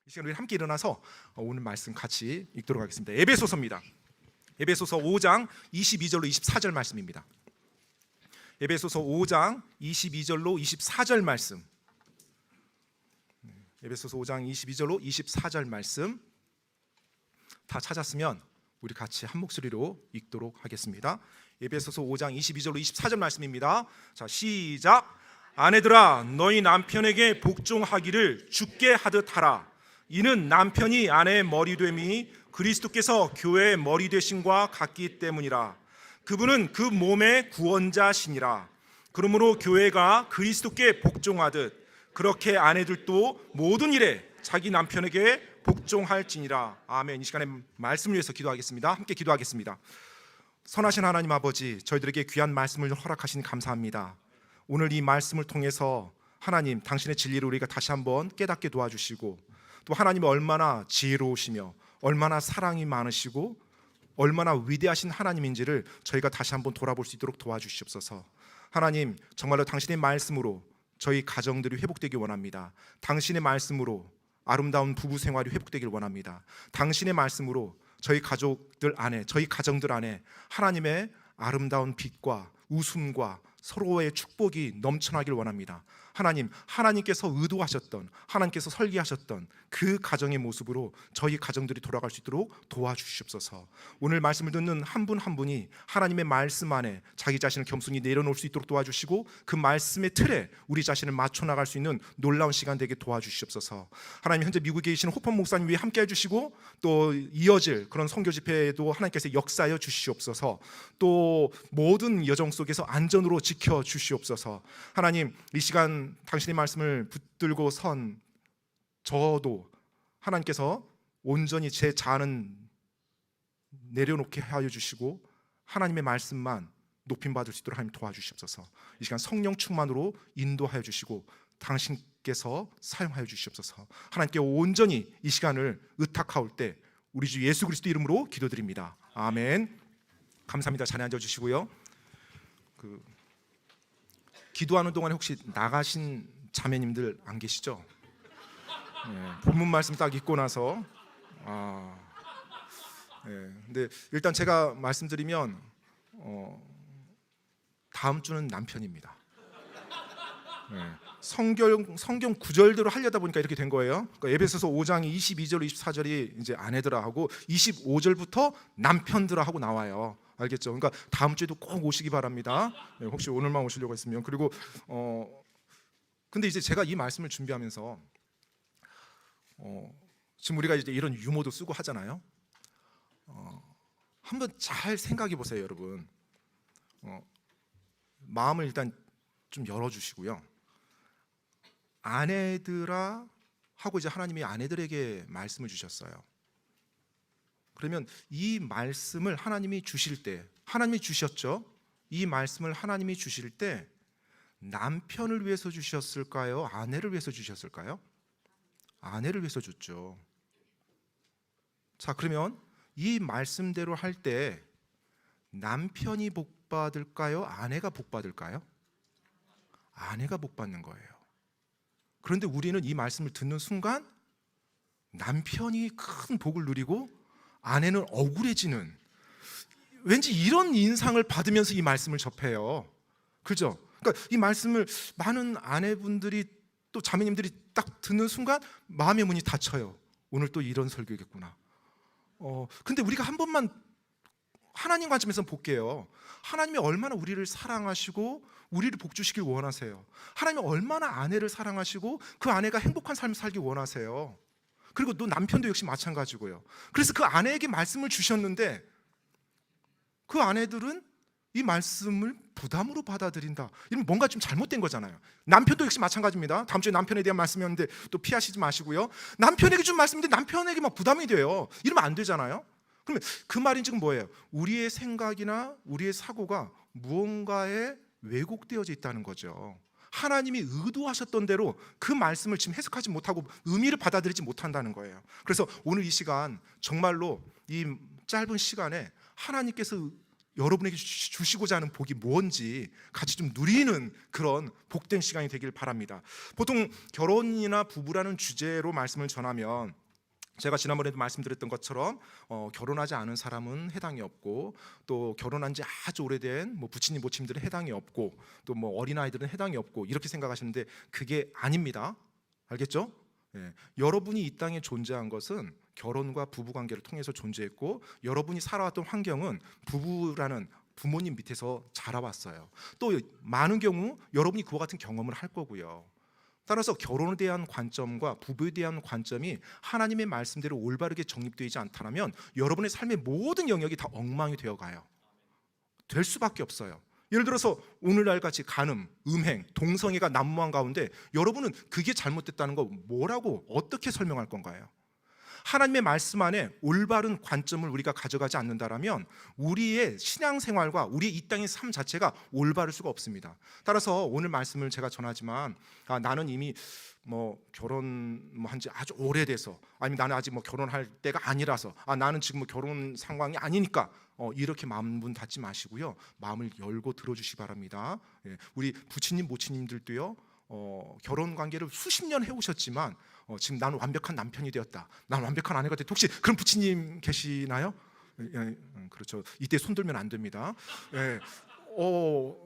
이 시간 우리 함께 일어나서 오늘 말씀 같이 읽도록 하겠습니다. 에베소서입니다. 에베소서 5장 22절로 24절 말씀입니다. 에베소서 5장 22절로 24절 말씀. 에베소서 5장 22절로 24절 말씀 다 찾았으면 우리 같이 한 목소리로 읽도록 하겠습니다. 에베소서 5장 22절로 24절 말씀입니다. 자, 시작. 아내들아 너희 남편에게 복종하기를 주께 하듯 하라. 이는 남편이 아내의 머리됨이 그리스도께서 교회의 머리 되심과 같기 때문이라. 그분은 그 몸의 구원자시니라. 그러므로 교회가 그리스도께 복종하듯 그렇게 아내들도 모든 일에 자기 남편에게 복종할지니라. 아멘. 이 시간에 말씀을 위해서 기도하겠습니다. 함께 기도하겠습니다. 선하신 하나님 아버지, 저희들에게 귀한 말씀을 허락하시니 감사합니다. 오늘 이 말씀을 통해서 하나님 당신의 진리를 우리가 다시 한번 깨닫게 도와주시고, 또 하나님이 얼마나 지혜로우시며 얼마나 사랑이 많으시고 얼마나 위대하신 하나님인지를 저희가 다시 한번 돌아볼 수 있도록 도와주시옵소서. 하나님, 정말로 당신의 말씀으로 저희 가정들이 회복되길 원합니다. 당신의 말씀으로 아름다운 부부 생활이 회복되길 원합니다. 당신의 말씀으로 저희 가족들 안에, 저희 가정들 안에 하나님의 아름다운 빛과 웃음과 서로의 축복이 넘쳐나길 원합니다. 하나님, 하나님께서 의도하셨던, 하나님께서 설계하셨던 그 가정의 모습으로 저희 가정들이 돌아갈 수 있도록 도와주시옵소서. 오늘 말씀을 듣는 한 분 한 분이 하나님의 말씀 안에 자기 자신을 겸손히 내려놓을 수 있도록 도와주시고, 그 말씀의 틀에 우리 자신을 맞춰 나갈 수 있는 놀라운 시간 되게 도와주시옵소서. 하나님, 현재 미국에 계시는 호펀 목사님 위해 함께 해주시고, 또 이어질 그런 선교 집회에도 하나님께서 역사하여 주시옵소서. 또 모든 여정 속에서 안전으로 지켜주시옵소서. 하나님, 이 시간 당신의 말씀을 붙들고 선 저도 하나님께서 온전히 제 자아는 내려놓게 하여 주시고 하나님의 말씀만 높임받을 수 있도록 하나님 도와주시옵소서. 이 시간 성령 충만으로 인도하여 주시고 당신께서 사용하여 주시옵소서. 하나님께 온전히 이 시간을 의탁하올 때 우리 주 예수 그리스도 이름으로 기도드립니다. 아멘. 감사합니다. 자리에 앉아주시고요. 기도하는 동안에 혹시 나가신 자매님들 안 계시죠? 네, 본문 말씀 딱 읽고 나서 근데 일단 제가 말씀드리면 다음 주는 남편입니다. 성경 구절대로 하려다 보니까 이렇게 된 거예요. 그러니까 에베소서 5장 22절 24절이 이제 아내들아 하고 25절부터 남편들아 하고 나와요. 알겠죠? 그러니까 다음 주에도 꼭 오시기 바랍니다. 혹시 오늘만 오시려고 했으면. 그리고 근데 이제 제가 이 말씀을 준비하면서 지금 우리가 이제 이런 유머도 쓰고 하잖아요. 한번 잘 생각해 보세요, 여러분. 마음을 일단 좀 열어주시고요. 아내들아 하고 이제 하나님이 아내들에게 말씀을 주셨어요. 그러면 이 말씀을 하나님이 주실 때, 하나님이 주셨죠? 이 말씀을 하나님이 주실 때 남편을 위해서 주셨을까요? 아내를 위해서 주셨을까요? 아내를 위해서 줬죠. 자, 그러면 이 말씀대로 할 때 남편이 복 받을까요? 아내가 복 받을까요? 아내가 복 받는 거예요. 그런데 우리는 이 말씀을 듣는 순간 남편이 큰 복을 누리고 아내는 억울해지는, 왠지 이런 인상을 받으면서 이 말씀을 접해요. 그죠? 그러니까 이 말씀을 많은 아내분들이 또 자매님들이 딱 듣는 순간 마음의 문이 닫혀요. 오늘 또 이런 설교겠구나. 근데 우리가 한 번만 하나님 관점에서 볼게요. 하나님이 얼마나 우리를 사랑하시고 우리를 복주시길 원하세요. 하나님이 얼마나 아내를 사랑하시고 그 아내가 행복한 삶을 살기 원하세요. 그리고 또 남편도 역시 마찬가지고요. 그래서 그 아내에게 말씀을 주셨는데 그 아내들은 이 말씀을 부담으로 받아들인다. 이러면 뭔가 좀 잘못된 거잖아요. 남편도 역시 마찬가지입니다. 다음 주에 남편에 대한 말씀이었는데 또 피하시지 마시고요. 남편에게 준 말씀인데 남편에게 막 부담이 돼요. 이러면 안 되잖아요. 그러면 그 말인 지금 뭐예요? 우리의 생각이나 우리의 사고가 무언가에 왜곡되어져 있다는 거죠. 하나님이 의도하셨던 대로 그 말씀을 지금 해석하지 못하고 의미를 받아들이지 못한다는 거예요. 그래서 오늘 이 시간 정말로 이 짧은 시간에 하나님께서 여러분에게 주시고자 하는 복이 뭔지 같이 좀 누리는 그런 복된 시간이 되길 바랍니다. 보통 결혼이나 부부라는 주제로 말씀을 전하면 제가 지난번에도 말씀드렸던 것처럼 결혼하지 않은 사람은 해당이 없고, 또 결혼한 지 아주 오래된 부친님 모친님들은 해당이 없고, 또 어린아이들은 해당이 없고, 이렇게 생각하시는데 그게 아닙니다. 알겠죠? 예. 여러분이 이 땅에 존재한 것은 결혼과 부부관계를 통해서 존재했고, 여러분이 살아왔던 환경은 부부라는 부모님 밑에서 자라왔어요. 또 많은 경우 여러분이 그와 같은 경험을 할 거고요. 따라서 결혼에 대한 관점과 부부에 대한 관점이 하나님의 말씀대로 올바르게 정립되지 않다면 여러분의 삶의 모든 영역이 다 엉망이 되어가요. 될 수밖에 없어요. 예를 들어서 오늘날 같이 간음, 음행, 동성애가 난무한 가운데 여러분은 그게 잘못됐다는 거 뭐라고 어떻게 설명할 건가요? 하나님의 말씀 안에 올바른 관점을 우리가 가져가지 않는다라면 우리의 신앙생활과 우리의 이 땅의 삶 자체가 올바를 수가 없습니다. 따라서 오늘 말씀을 제가 전하지만 나는 이미 결혼한 지 아주 오래돼서, 아니면 나는 아직 결혼할 때가 아니라서, 나는 지금 결혼 상황이 아니니까 이렇게 마음 닫지 마시고요, 마음을 열고 들어주시기 바랍니다. 우리 부친님 모친님들도요, 결혼 관계를 수십 년 해오셨지만 지금 나는 완벽한 남편이 되었다, 나는 완벽한 아내가 되었다. 혹시 그런 부친님 계시나요? 그렇죠. 이때 손 들면 안 됩니다.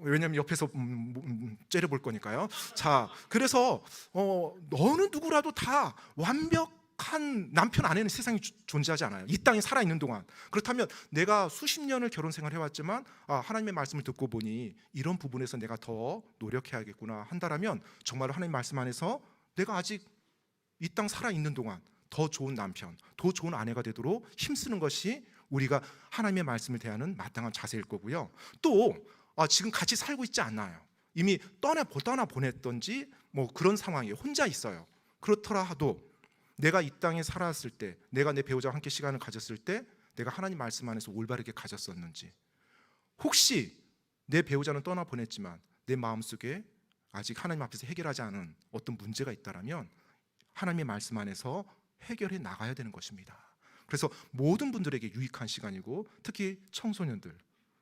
왜냐하면 옆에서 째려볼 거니까요. 자, 그래서 너는 누구라도 다 완벽한 남편 아내는 세상에 존재하지 않아요. 이 땅에 살아있는 동안. 그렇다면 내가 수십 년을 결혼 생활을 해왔지만 하나님의 말씀을 듣고 보니 이런 부분에서 내가 더 노력해야겠구나 한다라면 정말로 하나님 말씀 안에서 내가 아직 이 땅 살아있는 동안 더 좋은 남편, 더 좋은 아내가 되도록 힘쓰는 것이 우리가 하나님의 말씀을 대하는 마땅한 자세일 거고요. 또 지금 같이 살고 있지 않나요? 이미 떠나보냈던지 그런 상황에 혼자 있어요. 그렇더라 하도 내가 이 땅에 살았을 때, 내가 내 배우자와 함께 시간을 가졌을 때 내가 하나님 말씀 안에서 올바르게 가졌었는지, 혹시 내 배우자는 떠나보냈지만 내 마음속에 아직 하나님 앞에서 해결하지 않은 어떤 문제가 있다면 하나님의 말씀 안에서 해결해 나가야 되는 것입니다. 그래서 모든 분들에게 유익한 시간이고, 특히 청소년들,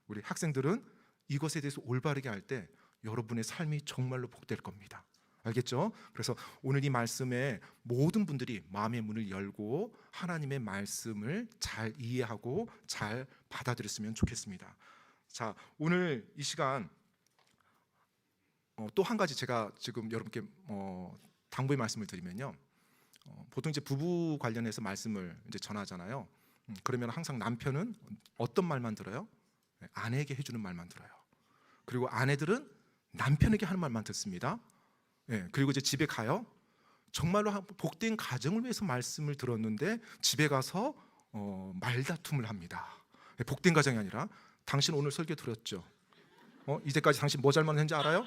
우리 학생들은 이것에 대해서 올바르게 할 때 여러분의 삶이 정말로 복될 겁니다. 알겠죠? 그래서 오늘 이 말씀에 모든 분들이 마음의 문을 열고 하나님의 말씀을 잘 이해하고 잘 받아들였으면 좋겠습니다. 자, 오늘 이 시간 또 한 가지 제가 지금 여러분께 당부의 말씀을 드리면요, 보통 이제 부부 관련해서 말씀을 이제 전하잖아요. 그러면 항상 남편은 어떤 말만 들어요? 아내에게 해주는 말만 들어요. 그리고 아내들은 남편에게 하는 말만 듣습니다. 그리고 이제 집에 가요. 정말로 복된 가정을 위해서 말씀을 들었는데 집에 가서 말다툼을 합니다. 복된 가정이 아니라, 당신 오늘 설교 들었죠? 이제까지 당신 뭐 잘못했는지 알아요?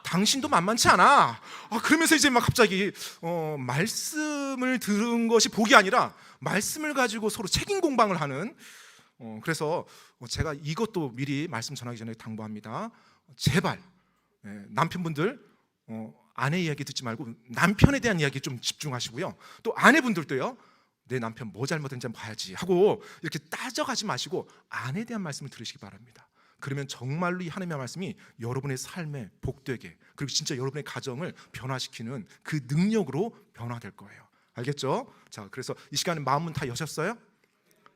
당신도 만만치 않아. 그러면서 이제 막 갑자기 말씀을 들은 것이 복이 아니라 말씀을 가지고 서로 책임 공방을 하는. 그래서 제가 이것도 미리 말씀 전하기 전에 당부합니다. 제발 남편분들 아내 이야기 듣지 말고 남편에 대한 이야기 좀 집중하시고요. 또 아내분들도요, 내 남편 뭐 잘못했는지 한번 봐야지 하고 이렇게 따져가지 마시고 아내에 대한 말씀을 들으시기 바랍니다. 그러면 정말로 이 하나님의 말씀이 여러분의 삶에 복되게, 그리고 진짜 여러분의 가정을 변화시키는 그 능력으로 변화될 거예요. 알겠죠? 자, 그래서 이 시간에 마음은 다 여셨어요?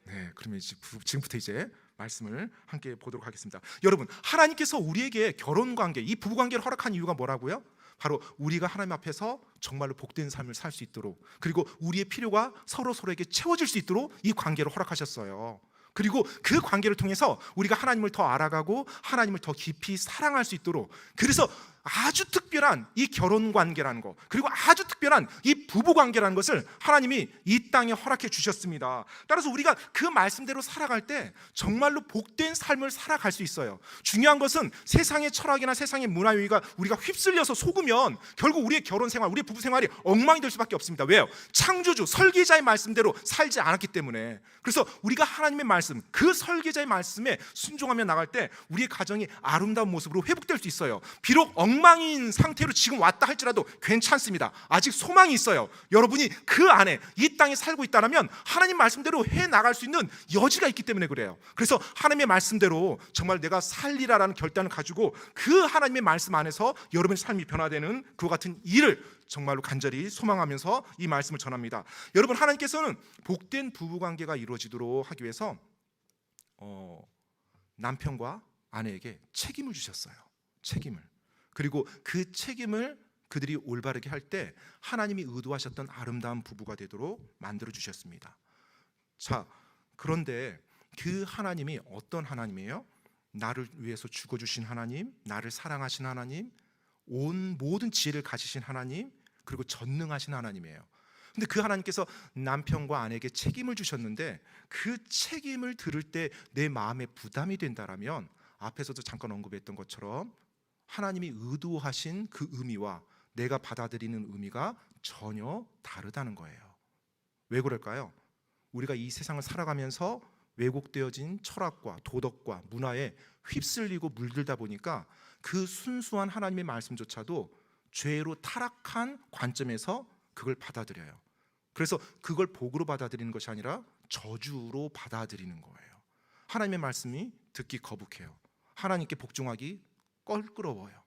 네, 그러면 지금부터 이제 말씀을 함께 보도록 하겠습니다. 여러분, 하나님께서 우리에게 결혼관계, 이 부부관계를 허락한 이유가 뭐라고요? 바로 우리가 하나님 앞에서 정말로 복된 삶을 살 수 있도록, 그리고 우리의 필요가 서로에게 채워질 수 있도록 이 관계를 허락하셨어요. 그리고 그 관계를 통해서 우리가 하나님을 더 알아가고 하나님을 더 깊이 사랑할 수 있도록, 그래서 아주 특별한 이 결혼관계라는 것, 그리고 아주 특별한 이 부부관계라는 것을 하나님이 이 땅에 허락해 주셨습니다. 따라서 우리가 그 말씀대로 살아갈 때 정말로 복된 삶을 살아갈 수 있어요. 중요한 것은 세상의 철학이나 세상의 문화유희가 우리가 휩쓸려서 속으면 결국 우리의 결혼생활, 우리의 부부생활이 엉망이 될 수밖에 없습니다. 왜요? 창조주, 설계자의 말씀대로 살지 않았기 때문에. 그래서 우리가 하나님의 말씀, 그 설계자의 말씀에 순종하며 나갈 때 우리의 가정이 아름다운 모습으로 회복될 수 있어요. 비록 엉망인 상태로 지금 왔다 할지라도 괜찮습니다. 아직 소망이 있어요. 여러분이 그 안에 이 땅에 살고 있다면 하나님 말씀대로 해나갈 수 있는 여지가 있기 때문에 그래요. 그래서 하나님의 말씀대로 정말 내가 살리라라는 결단을 가지고 그 하나님의 말씀 안에서 여러분의 삶이 변화되는 그와 같은 일을 정말로 간절히 소망하면서 이 말씀을 전합니다. 여러분, 하나님께서는 복된 부부관계가 이루어지도록 하기 위해서 남편과 아내에게 책임을 주셨어요. 책임을. 그리고 그 책임을 그들이 올바르게 할 때 하나님이 의도하셨던 아름다운 부부가 되도록 만들어 주셨습니다. 자, 그런데 그 하나님이 어떤 하나님이에요? 나를 위해서 죽어주신 하나님, 나를 사랑하신 하나님, 온 모든 지혜를 가지신 하나님, 그리고 전능하신 하나님이에요. 근데 그 하나님께서 남편과 아내에게 책임을 주셨는데 그 책임을 들을 때 내 마음에 부담이 된다라면 앞에서도 잠깐 언급했던 것처럼 하나님이 의도하신 그 의미와 내가 받아들이는 의미가 전혀 다르다는 거예요. 왜 그럴까요? 우리가 이 세상을 살아가면서 왜곡되어진 철학과 도덕과 문화에 휩쓸리고 물들다 보니까 그 순수한 하나님의 말씀조차도 죄로 타락한 관점에서 그걸 받아들여요. 그래서 그걸 복으로 받아들이는 것이 아니라 저주로 받아들이는 거예요. 하나님의 말씀이 듣기 거북해요. 하나님께 복종하기 껄끄러워요.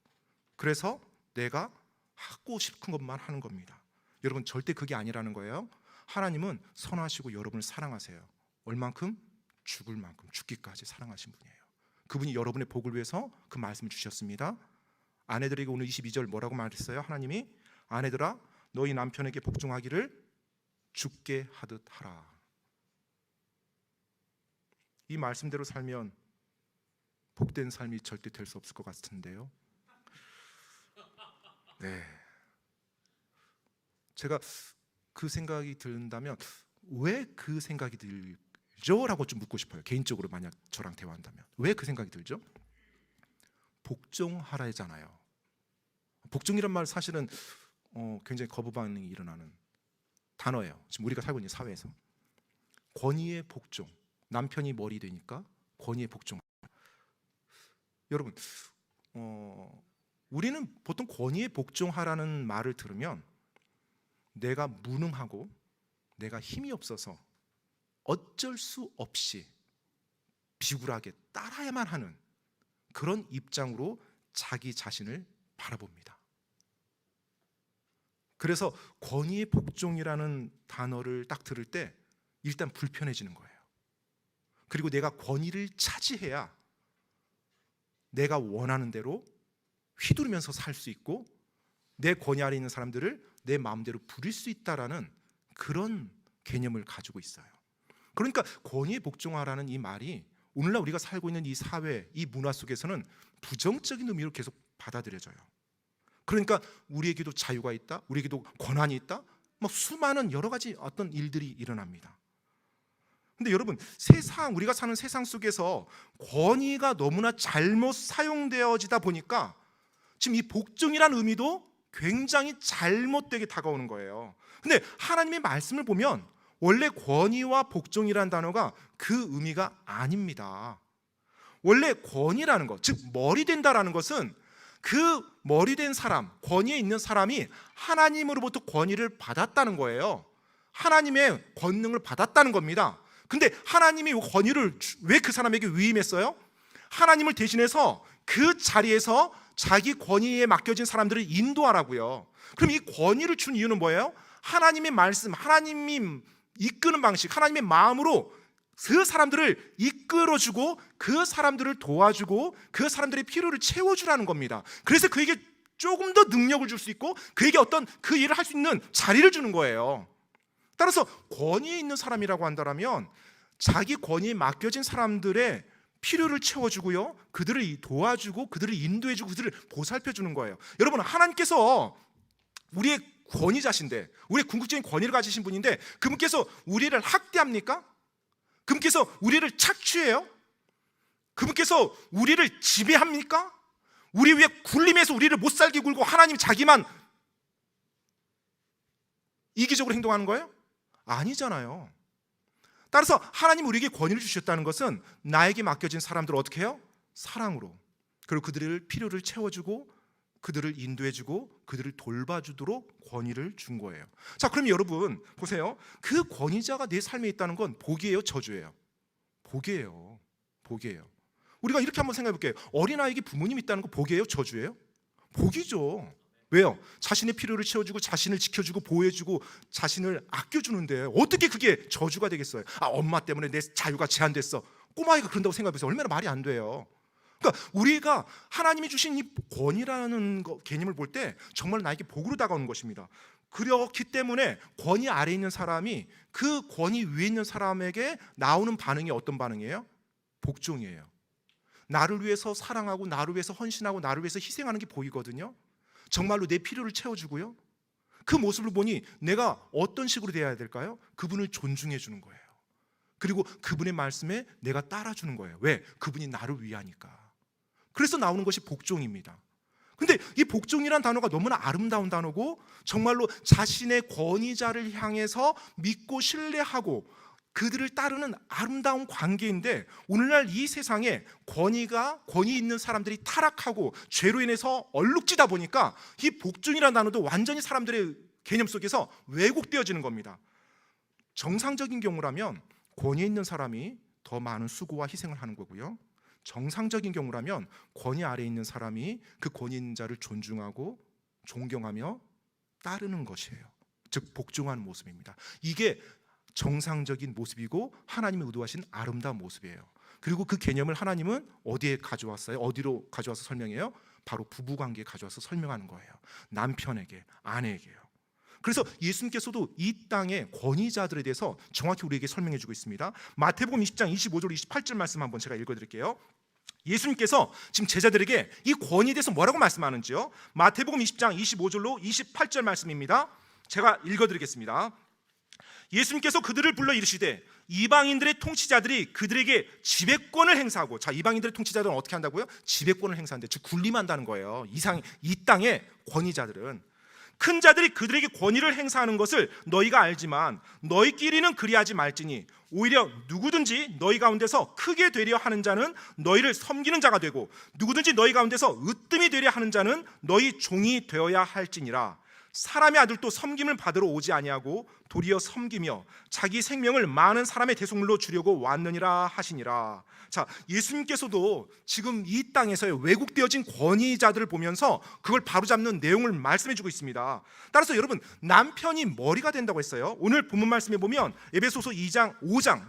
그래서 내가 하고 싶은 것만 하는 겁니다. 여러분, 절대 그게 아니라는 거예요. 하나님은 선하시고 여러분을 사랑하세요. 얼만큼? 죽을 만큼, 죽기까지 사랑하신 분이에요. 그분이 여러분의 복을 위해서 그 말씀을 주셨습니다. 아내들에게 오늘 22절 뭐라고 말했어요? 하나님이 아내들아 너희 남편에게 복종하기를 죽게 하듯 하라. 이 말씀대로 살면 복된 삶이 절대 될 수 없을 것 같은데요. 네, 제가 그 생각이 든다면 왜 그 생각이 들죠? 라고 좀 묻고 싶어요. 개인적으로 만약 저랑 대화한다면 왜 그 생각이 들죠? 복종하라잖아요. 복종이란 말 사실은 굉장히 거부 반응이 일어나는 단어예요. 지금 우리가 살고 있는 사회에서 권위의 복종, 남편이 머리 되니까 권위의 복종. 여러분, 우리는 보통 권위에 복종하라는 말을 들으면 내가 무능하고 내가 힘이 없어서 어쩔 수 없이 비굴하게 따라야만 하는 그런 입장으로 자기 자신을 바라봅니다. 그래서 권위의 복종이라는 단어를 딱 들을 때 일단 불편해지는 거예요. 그리고 내가 권위를 차지해야 내가 원하는 대로 휘두르면서 살 수 있고 내 권위 아래 있는 사람들을 내 마음대로 부릴 수 있다라는 그런 개념을 가지고 있어요. 그러니까 권위에 복종하라는 이 말이 오늘날 우리가 살고 있는 이 사회, 이 문화 속에서는 부정적인 의미로 계속 받아들여져요. 그러니까 우리에게도 자유가 있다, 우리에게도 권한이 있다, 뭐 수많은 여러 가지 어떤 일들이 일어납니다. 근데 여러분, 우리가 사는 세상 속에서 권위가 너무나 잘못 사용되어지다 보니까 지금 이 복종이라는 의미도 굉장히 잘못되게 다가오는 거예요. 근데 하나님의 말씀을 보면 원래 권위와 복종이라는 단어가 그 의미가 아닙니다. 원래 권위라는 것, 즉 머리 된다라는 것은 그 머리 된 사람, 권위에 있는 사람이 하나님으로부터 권위를 받았다는 거예요. 하나님의 권능을 받았다는 겁니다. 근데 하나님이 권위를 왜 그 사람에게 위임했어요? 하나님을 대신해서 그 자리에서 자기 권위에 맡겨진 사람들을 인도하라고요. 그럼 이 권위를 준 이유는 뭐예요? 하나님의 말씀, 하나님이 이끄는 방식, 하나님의 마음으로 그 사람들을 이끌어주고 그 사람들을 도와주고 그 사람들의 필요를 채워주라는 겁니다. 그래서 그에게 조금 더 능력을 줄 수 있고 그에게 어떤 그 일을 할 수 있는 자리를 주는 거예요. 따라서 권위에 있는 사람이라고 한다면 자기 권위에 맡겨진 사람들의 필요를 채워주고요, 그들을 도와주고 그들을 인도해주고 그들을 보살펴주는 거예요. 여러분, 하나님께서 우리의 권위자신데, 우리의 궁극적인 권위를 가지신 분인데 그분께서 우리를 학대합니까? 그분께서 우리를 착취해요? 그분께서 우리를 지배합니까? 우리 위에 굴림해서 우리를 못살게 굴고 하나님 자기만 이기적으로 행동하는 거예요? 아니잖아요. 따라서 하나님 우리에게 권위를 주셨다는 것은 나에게 맡겨진 사람들을 어떻게 해요? 사랑으로, 그리고 그들의 필요를 채워주고 그들을 인도해주고 그들을 돌봐주도록 권위를 준 거예요. 자, 그럼 여러분 보세요. 그 권위자가 내 삶에 있다는 건 복이에요, 저주예요? 복이에요. 복이에요. 우리가 이렇게 한번 생각해 볼게요. 어린아이에게 부모님이 있다는 거 복이에요, 저주예요? 복이죠. 왜요? 자신의 필요를 채워주고 자신을 지켜주고 보호해주고 자신을 아껴주는데 어떻게 그게 저주가 되겠어요? 엄마 때문에 내 자유가 제한됐어. 꼬마아이가 그런다고 생각해보세요. 얼마나 말이 안 돼요. 그러니까 우리가 하나님이 주신 이 권위라는 개념을 볼 때 정말 나에게 복으로 다가오는 것입니다. 그렇기 때문에 권위 아래에 있는 사람이 그 권위 위에 있는 사람에게 나오는 반응이 어떤 반응이에요? 복종이에요. 나를 위해서 사랑하고 나를 위해서 헌신하고 나를 위해서 희생하는 게 보이거든요. 정말로 내 필요를 채워주고요. 그 모습을 보니 내가 어떤 식으로 대해야 될까요? 그분을 존중해 주는 거예요. 그리고 그분의 말씀에 내가 따라주는 거예요. 왜? 그분이 나를 위하니까. 그래서 나오는 것이 복종입니다. 근데 이 복종이란 단어가 너무나 아름다운 단어고 정말로 자신의 권위자를 향해서 믿고 신뢰하고 그들을 따르는 아름다운 관계인데 오늘날 이 세상에 권위 있는 사람들이 타락하고 죄로 인해서 얼룩지다 보니까 이 복종이라는 단어도 완전히 사람들의 개념 속에서 왜곡되어지는 겁니다. 정상적인 경우라면 권위 있는 사람이 더 많은 수고와 희생을 하는 거고요. 정상적인 경우라면 권위 아래에 있는 사람이 그 권위 있는 자를 존중하고 존경하며 따르는 것이에요. 즉 복종하는 모습입니다. 이게 정상적인 모습이고 하나님이 의도하신 아름다운 모습이에요. 그리고 그 개념을 하나님은 어디에 가져왔어요? 어디로 가져와서 설명해요? 바로 부부관계에 가져와서 설명하는 거예요. 남편에게, 아내에게요. 그래서 예수님께서도 이 땅의 권위자들에 대해서 정확히 우리에게 설명해 주고 있습니다. 마태복음 20장 25절 28절 말씀 한번 제가 읽어드릴게요. 예수님께서 지금 제자들에게 이 권위에 대해서 뭐라고 말씀하는지요? 마태복음 20장 25절로 28절 말씀입니다. 제가 읽어드리겠습니다. 예수님께서 그들을 불러 이르시되 이방인들의 통치자들이 그들에게 지배권을 행사하고, 자, 이방인들의 통치자들은 어떻게 한다고요? 지배권을 행사하는데, 즉 군림한다는 거예요. 이 땅의 권위자들은 큰 자들이 그들에게 권위를 행사하는 것을 너희가 알지만 너희끼리는 그리하지 말지니 오히려 누구든지 너희 가운데서 크게 되려 하는 자는 너희를 섬기는 자가 되고 누구든지 너희 가운데서 으뜸이 되려 하는 자는 너희 종이 되어야 할지니라. 사람의 아들도 섬김을 받으러 오지 아니하고 도리어 섬기며 자기 생명을 많은 사람의 대속물로 주려고 왔느니라 하시니라. 자, 예수님께서도 지금 이 땅에서의 왜곡되어진 권위자들을 보면서 그걸 바로잡는 내용을 말씀해 주고 있습니다. 따라서 여러분, 남편이 머리가 된다고 했어요. 오늘 본문 말씀에 보면 에베소서 5장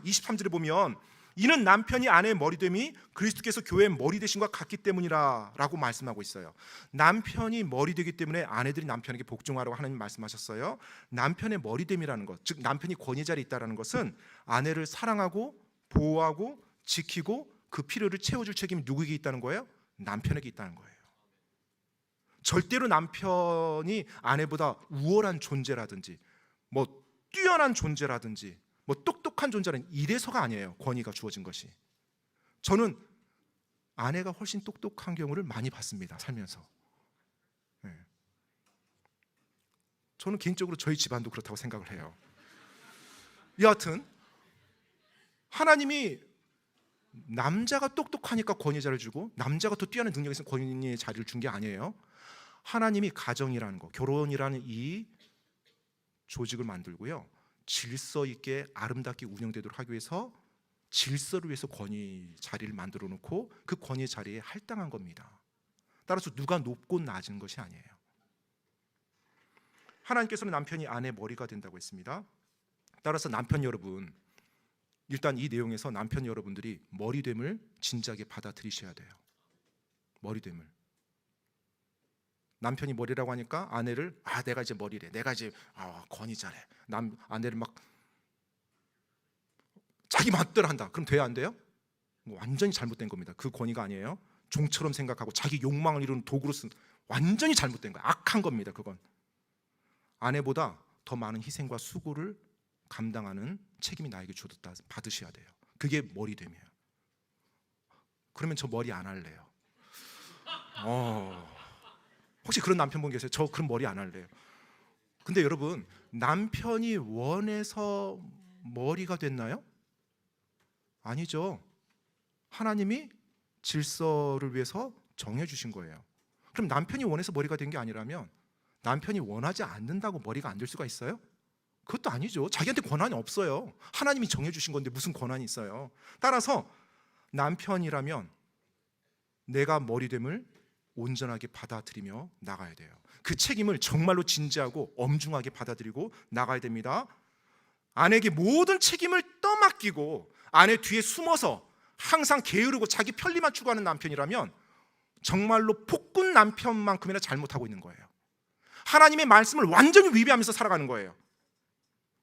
23절에 보면 이는 남편이 아내의 머리됨이 그리스도께서 교회의 머리 되심과 같기 때문이라 라고 말씀하고 있어요. 남편이 머리 되기 때문에 아내들이 남편에게 복종하라고 하나님 말씀하셨어요. 남편의 머리됨이라는 것, 즉 남편이 권위자리에 있다는 것은 아내를 사랑하고 보호하고 지키고 그 필요를 채워줄 책임이 누구에게 있다는 거예요? 남편에게 있다는 거예요. 절대로 남편이 아내보다 우월한 존재라든지 뛰어난 존재라든지 똑똑한 존재는 이래서가 아니에요. 권위가 주어진 것이. 저는 아내가 훨씬 똑똑한 경우를 많이 봤습니다, 살면서. 네. 저는 개인적으로 저희 집안도 그렇다고 생각을 해요. 여하튼 하나님이 남자가 똑똑하니까 권위자를 주고 남자가 더 뛰어난 능력이 있으면 권위의 자리를 준 게 아니에요. 하나님이 가정이라는 거, 결혼이라는 이 조직을 만들고요, 질서 있게 아름답게 운영되도록 하기 위해서 질서를 위해서 권위 자리를 만들어 놓고 그 권위 자리에 할당한 겁니다. 따라서 누가 높고 낮은 것이 아니에요. 하나님께서는 남편이 아내 머리가 된다고 했습니다. 따라서 남편 여러분, 일단 이 내용에서 남편 여러분들이 머리됨을 진지하게 받아들이셔야 돼요. 머리됨을. 남편이 머리라고 하니까 아내를 내가 이제 머리래, 내가 이제 권위자래, 아내를 막 자기 맛대로 한다. 그럼 돼야 안 돼요? 완전히 잘못된 겁니다. 그 권위가 아니에요. 종처럼 생각하고 자기 욕망을 이루는 도구로 쓴, 완전히 잘못된 거예요. 악한 겁니다. 그건 아내보다 더 많은 희생과 수고를 감당하는 책임이 나에게 주어졌다 받으셔야 돼요. 그게 머리됨이에요. 그러면 저 머리 안 할래요. 혹시 그런 남편분 계세요? 저 그런 머리 안 할래요. 근데 여러분, 남편이 원해서 머리가 됐나요? 아니죠. 하나님이 질서를 위해서 정해주신 거예요. 그럼 남편이 원해서 머리가 된 게 아니라면 남편이 원하지 않는다고 머리가 안 될 수가 있어요? 그것도 아니죠. 자기한테 권한이 없어요. 하나님이 정해주신 건데 무슨 권한이 있어요? 따라서 남편이라면 내가 머리됨을 온전하게 받아들이며 나가야 돼요. 그 책임을 정말로 진지하고 엄중하게 받아들이고 나가야 됩니다. 아내에게 모든 책임을 떠맡기고 아내 뒤에 숨어서 항상 게으르고 자기 편리만 추구하는 남편이라면 정말로 폭군 남편만큼이나 잘못하고 있는 거예요. 하나님의 말씀을 완전히 위배하면서 살아가는 거예요.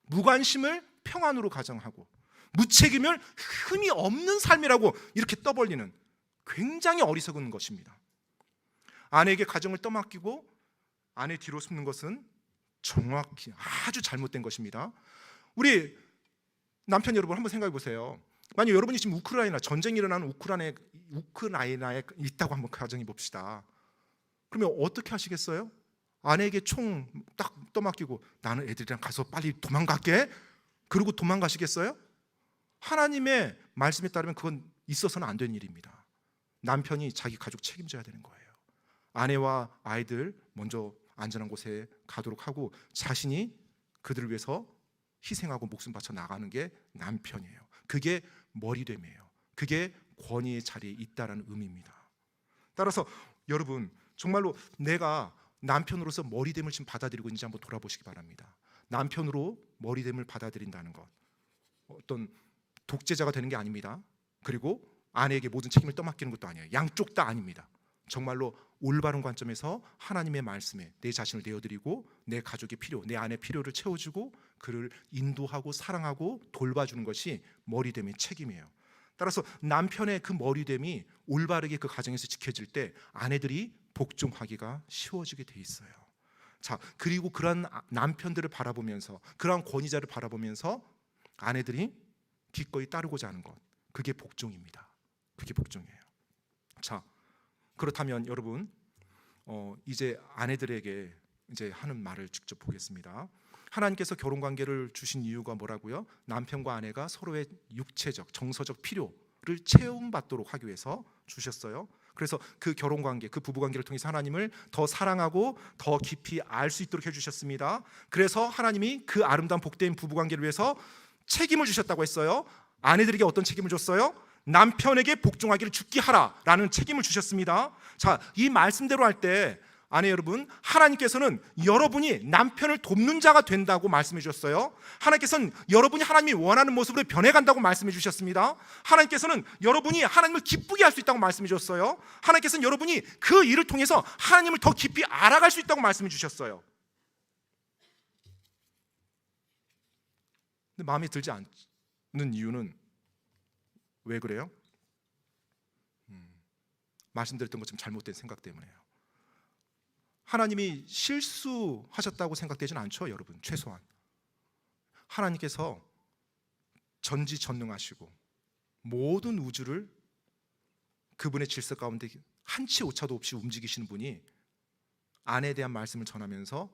무관심을 평안으로 가정하고 무책임을 흠이 없는 삶이라고 이렇게 떠벌리는 굉장히 어리석은 것입니다. 아내에게 가정을 떠맡기고 아내 뒤로 숨는 것은 정확히 아주 잘못된 것입니다. 우리 남편 여러분 한번 생각해 보세요. 만약 여러분이 지금 우크라이나 전쟁이 일어나는 우크라이나에 있다고 한번 가정해 봅시다. 그러면 어떻게 하시겠어요? 아내에게 총 딱 떠맡기고 나는 애들이랑 가서 빨리 도망갈게, 그러고 도망가시겠어요? 하나님의 말씀에 따르면 그건 있어서는 안 되는 일입니다. 남편이 자기 가족 책임져야 되는 거예요. 아내와 아이들 먼저 안전한 곳에 가도록 하고 자신이 그들을 위해서 희생하고 목숨 바쳐 나가는 게 남편이에요. 그게 머리됨이에요. 그게 권위의 자리에 있다라는 의미입니다. 따라서 여러분 정말로 내가 남편으로서 머리됨을 지금 받아들이고 있는지 한번 돌아보시기 바랍니다. 남편으로 머리됨을 받아들인다는 것 어떤 독재자가 되는 게 아닙니다. 그리고 아내에게 모든 책임을 떠맡기는 것도 아니에요. 양쪽 다 아닙니다. 정말로 올바른 관점에서 하나님의 말씀에 내 자신을 내어드리고 내 가족의 필요, 내 아내의 필요를 채워주고 그를 인도하고 사랑하고 돌봐주는 것이 머리됨의 책임이에요. 따라서 남편의 그 머리됨이 올바르게 그 가정에서 지켜질 때 아내들이 복종하기가 쉬워지게 돼 있어요. 자, 그리고 그러한 남편들을 바라보면서 그러한 권위자를 바라보면서 아내들이 기꺼이 따르고자 하는 것, 그게 복종입니다. 그게 복종이에요. 자, 그렇다면 여러분 이제 아내들에게 이제 하는 말을 직접 보겠습니다. 하나님께서 결혼 관계를 주신 이유가 뭐라고요? 남편과 아내가 서로의 육체적, 정서적 필요를 체험받도록 하기 위해서 주셨어요. 그래서 그 결혼 관계, 그 부부 관계를 통해서 하나님을 더 사랑하고 더 깊이 알 수 있도록 해주셨습니다. 그래서 하나님이 그 아름다운 복된 부부 관계를 위해서 책임을 주셨다고 했어요. 아내들에게 어떤 책임을 줬어요? 남편에게 복종하기를 죽게 하라라는 책임을 주셨습니다. 자, 이 말씀대로 할 때 아내 여러분, 하나님께서는 여러분이 남편을 돕는 자가 된다고 말씀해 주셨어요. 하나님께서는 여러분이 하나님이 원하는 모습으로 변해간다고 말씀해 주셨습니다. 하나님께서는 여러분이 하나님을 기쁘게 할 수 있다고 말씀해 주셨어요. 하나님께서는 여러분이 그 일을 통해서 하나님을 더 깊이 알아갈 수 있다고 말씀해 주셨어요. 근데 마음에 들지 않는 이유는 왜 그래요? 말씀드렸던 것처럼 잘못된 생각 때문에요. 하나님이 실수하셨다고 생각되진 않죠, 여러분. 최소한 하나님께서 전지전능하시고 모든 우주를 그분의 질서 가운데 한치 오차도 없이 움직이시는 분이 아내에 대한 말씀을 전하면서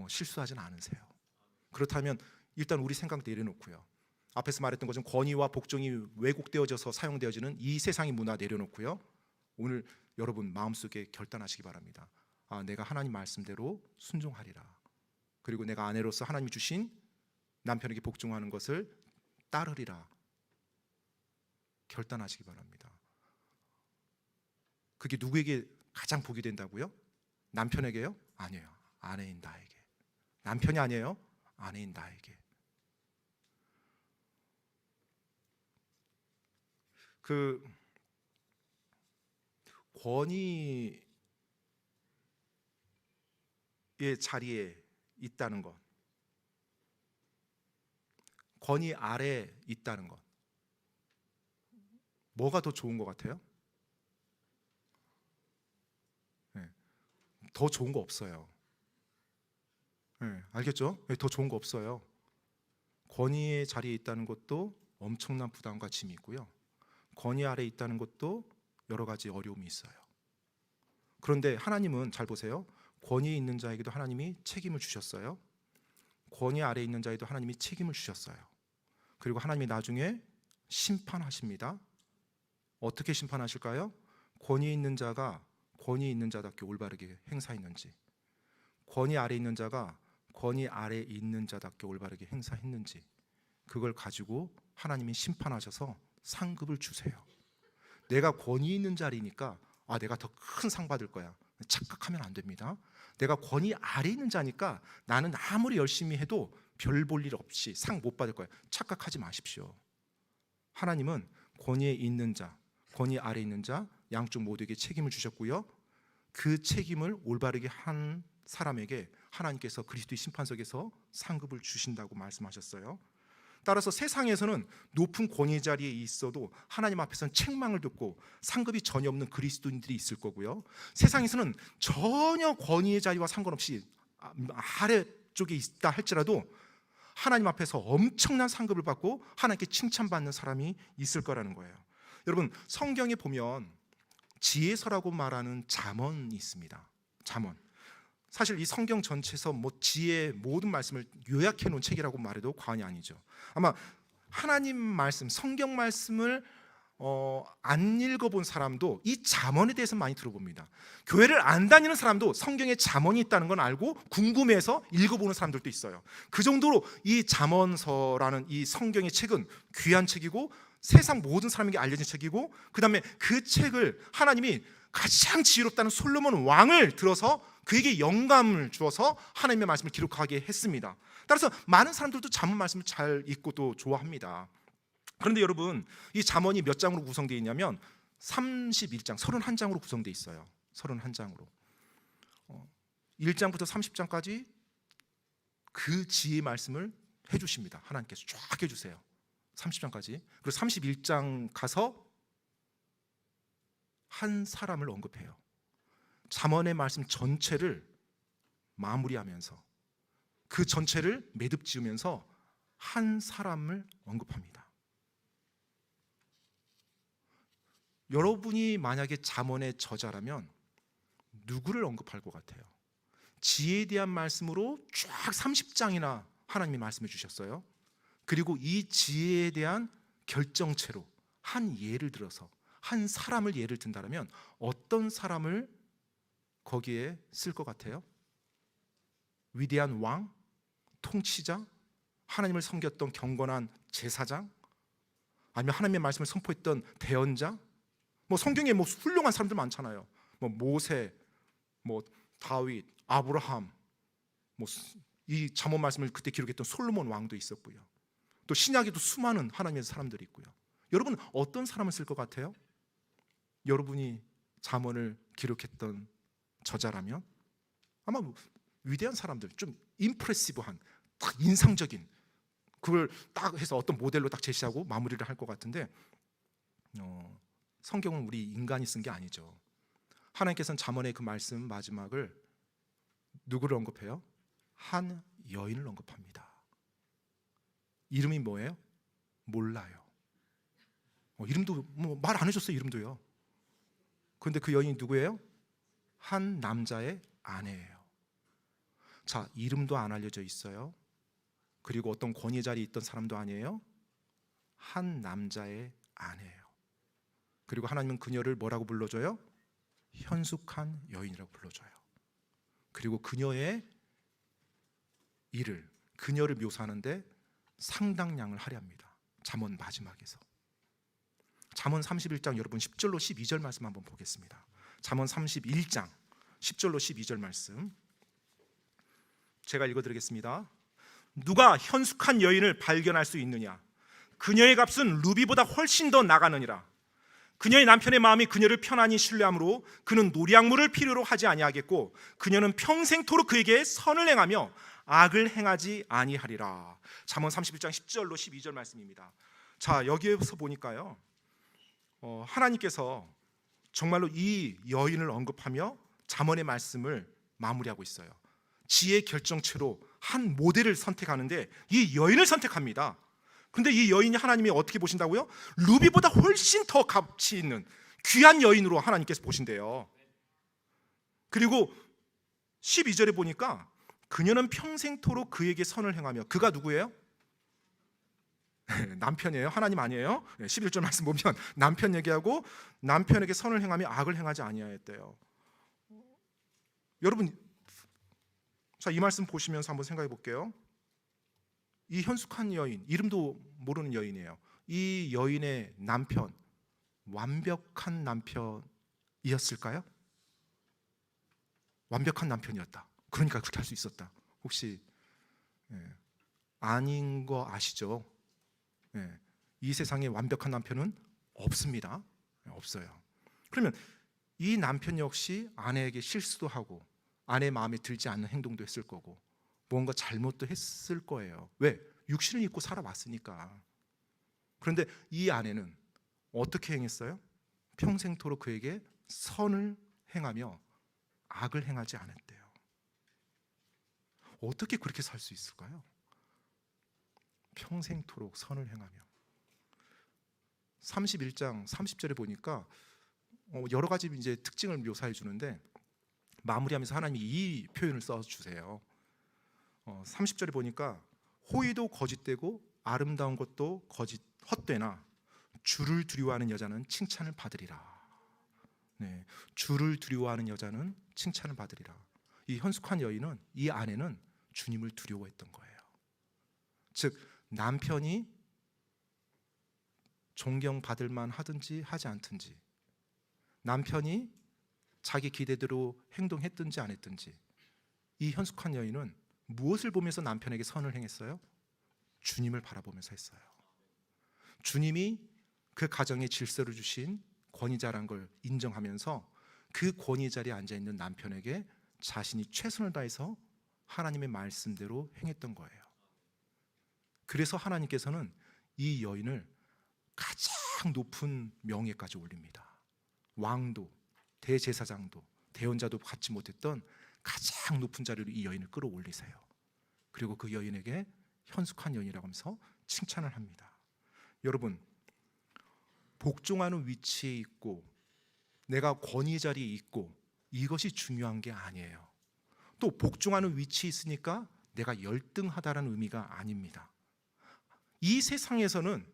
실수하진 않으세요. 그렇다면 일단 우리 생각 내려놓고요, 앞에서 말했던 것처럼 권위와 복종이 왜곡되어져서 사용되어지는 이 세상의 문화 내려놓고요, 오늘 여러분 마음속에 결단하시기 바랍니다. 내가 하나님 말씀대로 순종하리라. 그리고 내가 아내로서 하나님이 주신 남편에게 복종하는 것을 따르리라. 결단하시기 바랍니다. 그게 누구에게 가장 복이 된다고요? 남편에게요? 아니에요. 아내인 나에게. 남편이 아니에요. 아내인 나에게. 그 권위의 자리에 있다는 것, 권위 아래에 있다는 것, 뭐가 더 좋은 것 같아요? 네. 더 좋은 거 없어요. 네, 알겠죠? 네, 더 좋은 거 없어요. 권위의 자리에 있다는 것도 엄청난 부담과 짐이 있고요, 권위 아래에 있다는 것도 여러 가지 어려움이 있어요. 그런데 하나님은 잘 보세요. 권위에 있는 자에게도 하나님이 책임을 주셨어요. 권위 아래에 있는 자에도 하나님이 책임을 주셨어요. 그리고 하나님이 나중에 심판하십니다. 어떻게 심판하실까요? 권위에 있는 자가 권위 있는 자답게 올바르게 행사했는지, 권위 아래 있는 자가 권위 아래 있는 자답게 올바르게 행사했는지, 그걸 가지고 하나님이 심판하셔서 상급을 주세요. 내가 권위 있는 자리니까 내가 더 큰 상 받을 거야, 착각하면 안 됩니다. 내가 권위 아래 있는 자니까 나는 아무리 열심히 해도 별 볼 일 없이 상 못 받을 거야, 착각하지 마십시오. 하나님은 권위에 있는 자, 권위 아래 있는 자 양쪽 모두에게 책임을 주셨고요, 그 책임을 올바르게 한 사람에게 하나님께서 그리스도의 심판석에서 상급을 주신다고 말씀하셨어요. 따라서 세상에서는 높은 권위 자리에 있어도 하나님 앞에서는 책망을 듣고 상급이 전혀 없는 그리스도인들이 있을 거고요, 세상에서는 전혀 권위의 자리와 상관없이 아래쪽에 있다 할지라도 하나님 앞에서 엄청난 상급을 받고 하나님께 칭찬받는 사람이 있을 거라는 거예요. 여러분, 성경에 보면 지혜서라고 말하는 잠언이 있습니다. 잠언. 사실 이 성경 전체에서 지혜의 모든 말씀을 요약해 놓은 책이라고 말해도 과언이 아니죠. 아마 하나님 말씀, 성경 말씀을 안 읽어본 사람도 이 잠언에 대해서 많이 들어봅니다. 교회를 안 다니는 사람도 성경에 잠언이 있다는 건 알고 궁금해서 읽어보는 사람들도 있어요. 그 정도로 이 잠언서라는 이 성경의 책은 귀한 책이고 세상 모든 사람에게 알려진 책이고, 그 다음에 그 책을 하나님이 가장 지혜롭다는 솔로몬 왕을 들어서 그에게 영감을 주어서 하나님의 말씀을 기록하게 했습니다. 따라서 많은 사람들도 잠언 말씀을 잘 읽고 또 좋아합니다. 그런데 여러분, 이 잠언이 몇 장으로 구성되어 있냐면 31장, 31장으로 구성되어 있어요. 31장으로 1장부터 30장까지 그 지혜의 말씀을 해주십니다. 하나님께서 쫙 해주세요. 30장까지. 그리고 31장 가서 한 사람을 언급해요. 잠언의 말씀 전체를 마무리하면서 그 전체를 매듭 지으면서 한 사람을 언급합니다. 여러분이 만약에 잠언의 저자라면 누구를 언급할 것 같아요? 지혜에 대한 말씀으로 쫙 30장이나 하나님이 말씀해 주셨어요. 그리고 이 지혜에 대한 결정체로 한 예를 들어서 한 사람을 예를 든다면 어떤 사람을 거기에 쓸 것 같아요? 위대한 왕, 통치자, 하나님을 섬겼던 경건한 제사장, 아니면 하나님의 말씀을 선포했던 대언자. 성경에 훌륭한 사람들 많잖아요. 모세, 다윗, 아브라함, 이 잠언 말씀을 그때 기록했던 솔로몬 왕도 있었고요. 또 신약에도 수많은 하나님의 사람들이 있고요. 여러분, 어떤 사람을 쓸 것 같아요? 여러분이 잠언을 기록했던 저자라면 아마 위대한 사람들, 좀 임프레시브한, 딱 인상적인, 그걸 딱 해서 어떤 모델로 딱 제시하고 마무리를 할 것 같은데, 성경은 우리 인간이 쓴 게 아니죠. 하나님께서는 잠언의 그 말씀 마지막을 누구를 언급해요? 한 여인을 언급합니다. 이름이 뭐예요? 몰라요. 이름도 말 안 해줬어요. 이름도요. 그런데 그 여인이 누구예요? 한 남자의 아내예요. 자, 이름도 안 알려져 있어요. 그리고 어떤 권위 자리에 있던 사람도 아니에요. 한 남자의 아내예요. 그리고 하나님은 그녀를 뭐라고 불러줘요? 현숙한 여인이라고 불러줘요. 그리고 그녀의 일을, 그녀를 묘사하는데 상당량을 할애합니다. 잠언 마지막에서. 잠언 31장 여러분 10절로 12절 말씀 한번 보겠습니다. 잠언 31장 10절로 12절 말씀 제가 읽어드리겠습니다. 누가 현숙한 여인을 발견할 수 있느냐? 그녀의 값은 루비보다 훨씬 더 나가느니라. 그녀의 남편의 마음이 그녀를 편안히 신뢰하므로 그는 노량물을 필요로 하지 아니하겠고 그녀는 평생토록 그에게 선을 행하며 악을 행하지 아니하리라. 잠언 31장 10절로 12절 말씀입니다. 자, 여기에서 보니까요, 하나님께서 정말로 이 여인을 언급하며 잠언의 말씀을 마무리하고 있어요. 지혜의 결정체로 한 모델을 선택하는데 이 여인을 선택합니다. 근데 이 여인이 하나님이 어떻게 보신다고요? 루비보다 훨씬 더 가치 있는 귀한 여인으로 하나님께서 보신대요. 그리고 12절에 보니까 그녀는 평생토록 그에게 선을 행하며, 그가 누구예요? 남편이에요. 하나님 아니에요. 11절 말씀 보면 남편 얘기하고 남편에게 선을 행하며 악을 행하지 아니하였대요. 여러분, 자, 이 말씀 보시면서 한번 생각해 볼게요. 이 현숙한 여인, 이름도 모르는 여인이에요. 이 여인의 남편, 완벽한 남편이었을까요? 완벽한 남편이었다. 그러니까 그렇게 할 수 있었다. 혹시 아닌 거 아시죠? 이 세상에 완벽한 남편은 없습니다. 없어요. 그러면 이 남편 역시 아내에게 실수도 하고 아내 마음에 들지 않는 행동도 했을 거고 뭔가 잘못도 했을 거예요. 왜? 육신을 입고 살아왔으니까. 그런데 이 아내는 어떻게 행했어요? 평생토록 그에게 선을 행하며 악을 행하지 않았대요. 어떻게 그렇게 살 수 있을까요? 평생토록 선을 행하며. 31장 30절에 보니까 여러 가지 이제 특징을 묘사해 주는데 마무리하면서 하나님이 이 표현을 써 주세요. 30절에 보니까 호의도 거짓되고 아름다운 것도 헛되나 주를 두려워하는 여자는 칭찬을 받으리라. 네, 주를 두려워하는 여자는 칭찬을 받으리라. 이 현숙한 여인은, 이 아내는 주님을 두려워했던 거예요. 즉 남편이 존경받을 만하든지 하지 않든지, 남편이 자기 기대대로 행동했든지 안 했든지, 이 현숙한 여인은 무엇을 보면서 남편에게 선을 행했어요? 주님을 바라보면서 했어요. 주님이 그 가정에 질서를 주신 권위자란 걸 인정하면서 그 권위 자리에 앉아있는 남편에게 자신이 최선을 다해서 하나님의 말씀대로 행했던 거예요. 그래서 하나님께서는 이 여인을 가장 높은 명예까지 올립니다. 왕도, 대제사장도, 대언자도 받지 못했던 가장 높은 자리로 이 여인을 끌어올리세요. 그리고 그 여인에게 현숙한 여인이라고 하면서 칭찬을 합니다. 여러분, 복종하는 위치에 있고 내가 권위 자리에 있고 이것이 중요한 게 아니에요. 또 복종하는 위치에 있으니까 내가 열등하다는 의미가 아닙니다. 이 세상에서는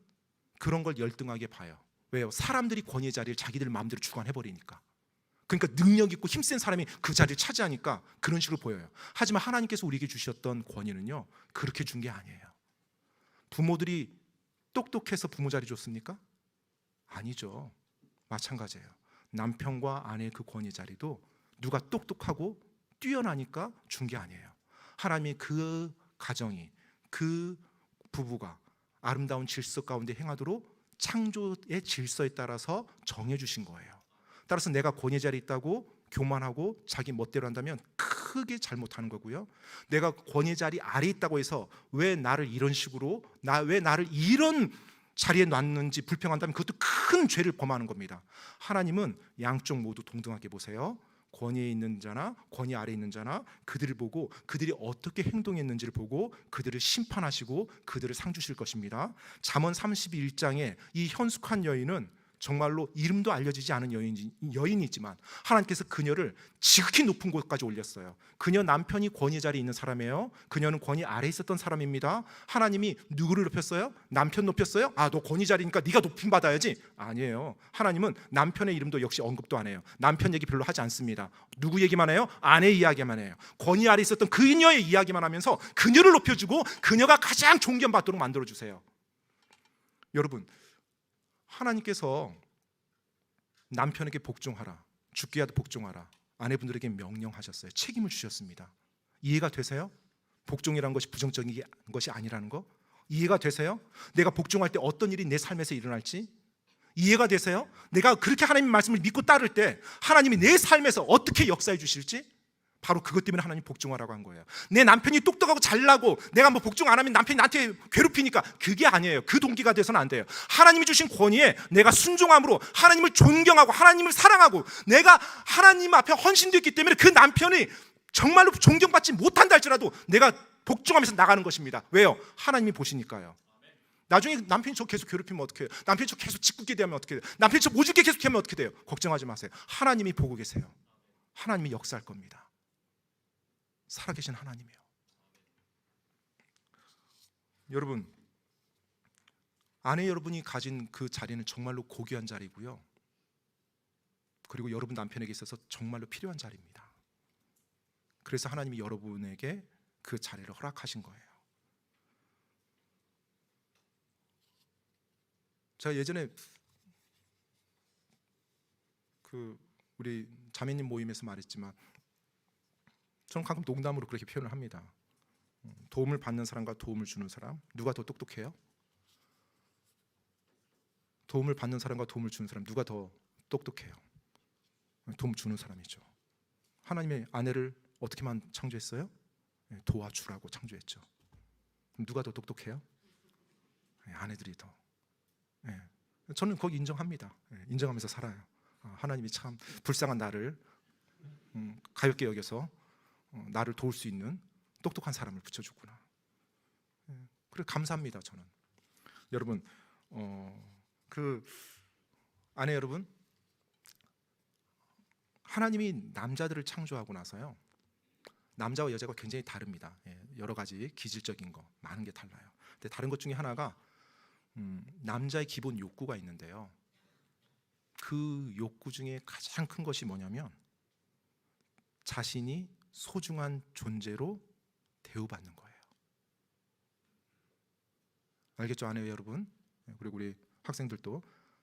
그런 걸 열등하게 봐요. 왜요? 사람들이 권위 자리를 자기들 마음대로 주관해버리니까. 그러니까 능력 있고 힘센 사람이 그 자리를 차지하니까 그런 식으로 보여요. 하지만 하나님께서 우리에게 주셨던 권위는요, 그렇게 준 게 아니에요. 부모들이 똑똑해서 부모 자리 줬습니까? 아니죠. 마찬가지예요. 남편과 아내의 그 권위 자리도 누가 똑똑하고 뛰어나니까 준 게 아니에요. 하나님이 그 가정이, 그 부부가 아름다운 질서 가운데 행하도록 창조의 질서에 따라서 정해주신 거예요. 따라서 내가 권위 자리에 있다고 교만하고 자기 멋대로 한다면 크게 잘못하는 거고요. 내가 권위 자리 아래에 있다고 해서 왜 나를 이런 식으로, 왜 나를 이런 자리에 놨는지 불평한다면 그것도 큰 죄를 범하는 겁니다. 하나님은 양쪽 모두 동등하게 보세요. 권위에 있는 자나 권위 아래에 있는 자나 그들을 보고 그들이 어떻게 행동했는지를 보고 그들을 심판하시고 그들을 상 주실 것입니다. 잠언 31장에 이 현숙한 여인은 정말로 이름도 알려지지 않은 여인이지만 하나님께서 그녀를 지극히 높은 곳까지 올렸어요. 그녀 남편이 권위 자리에 있는 사람이에요. 그녀는 권위 아래에 있었던 사람입니다. 하나님이 누구를 높였어요? 남편 높였어요? 아, 너 권위 자리니까 네가 높임 받아야지. 아니에요. 하나님은 남편의 이름도 역시 언급도 안 해요. 남편 얘기 별로 하지 않습니다. 누구 얘기만 해요? 아내 이야기만 해요. 권위 아래에 있었던 그녀의 이야기만 하면서 그녀를 높여주고 그녀가 가장 존경받도록 만들어주세요. 여러분, 하나님께서 남편에게 복종하라, 죽게 하듯 복종하라, 아내분들에게 명령하셨어요. 책임을 주셨습니다. 이해가 되세요? 복종이라는 것이 부정적인 것이 아니라는 거 이해가 되세요? 내가 복종할 때 어떤 일이 내 삶에서 일어날지 이해가 되세요? 내가 그렇게 하나님의 말씀을 믿고 따를 때 하나님이 내 삶에서 어떻게 역사해 주실지, 바로 그것 때문에 하나님 복종하라고 한 거예요. 내 남편이 똑똑하고 잘나고 내가 뭐 복종 안 하면 남편이 나한테 괴롭히니까 그게 아니에요. 그 동기가 돼서는 안 돼요. 하나님이 주신 권위에 내가 순종함으로 하나님을 존경하고 하나님을 사랑하고 내가 하나님 앞에 헌신됐기 때문에 그 남편이 정말로 존경받지 못한다 할지라도 내가 복종하면서 나가는 것입니다. 왜요? 하나님이 보시니까요. 나중에 남편이 저 계속 괴롭히면 어떻게 해요? 남편이 저 계속 짓궂게 대하면 어떻게 해요? 남편이 저 모질게 계속 하면 어떻게 돼요? 걱정하지 마세요. 하나님이 보고 계세요. 하나님이 역사할 겁니다. 살아계신 하나님이에요. 여러분, 아내 여러분이 가진 그 자리는 정말로 고귀한 자리고요. 그리고 여러분 남편에게 있어서 정말로 필요한 자리입니다. 그래서 하나님이 여러분에게 그 자리를 허락하신 거예요. 제가 예전에 우리 자매님 모임에서 말했지만 저는 가끔 농담으로 그렇게 표현을 합니다. 도움을 받는 사람과 도움을 주는 사람, 누가 더 똑똑해요? 도움을 받는 사람과 도움을 주는 사람, 누가 더 똑똑해요? 도움 주는 사람이죠. 하나님의 아내를 어떻게만 창조했어요? 도와주라고 창조했죠. 그럼 누가 더 똑똑해요? 아내들이 더. 저는 거기 인정합니다. 인정하면서 살아요. 하나님이 참 불쌍한 나를 가볍게 여겨서 나를 도울 수 있는 똑똑한 사람을 붙여줬구나. 그래 감사합니다. 저는 여러분 그 아내 여러분, 하나님이 남자들을 창조하고 나서요, 남자와 여자가 굉장히 다릅니다. 여러 가지 기질적인 거 많은 게 달라요. 근데 다른 것 중에 하나가 남자의 기본 욕구가 있는데요, 그 욕구 중에 가장 큰 것이 뭐냐면 자신이 소중한 존재로 대우받는 거예요. 알겠죠, 아내 여러분? 그리고 우리 학생들도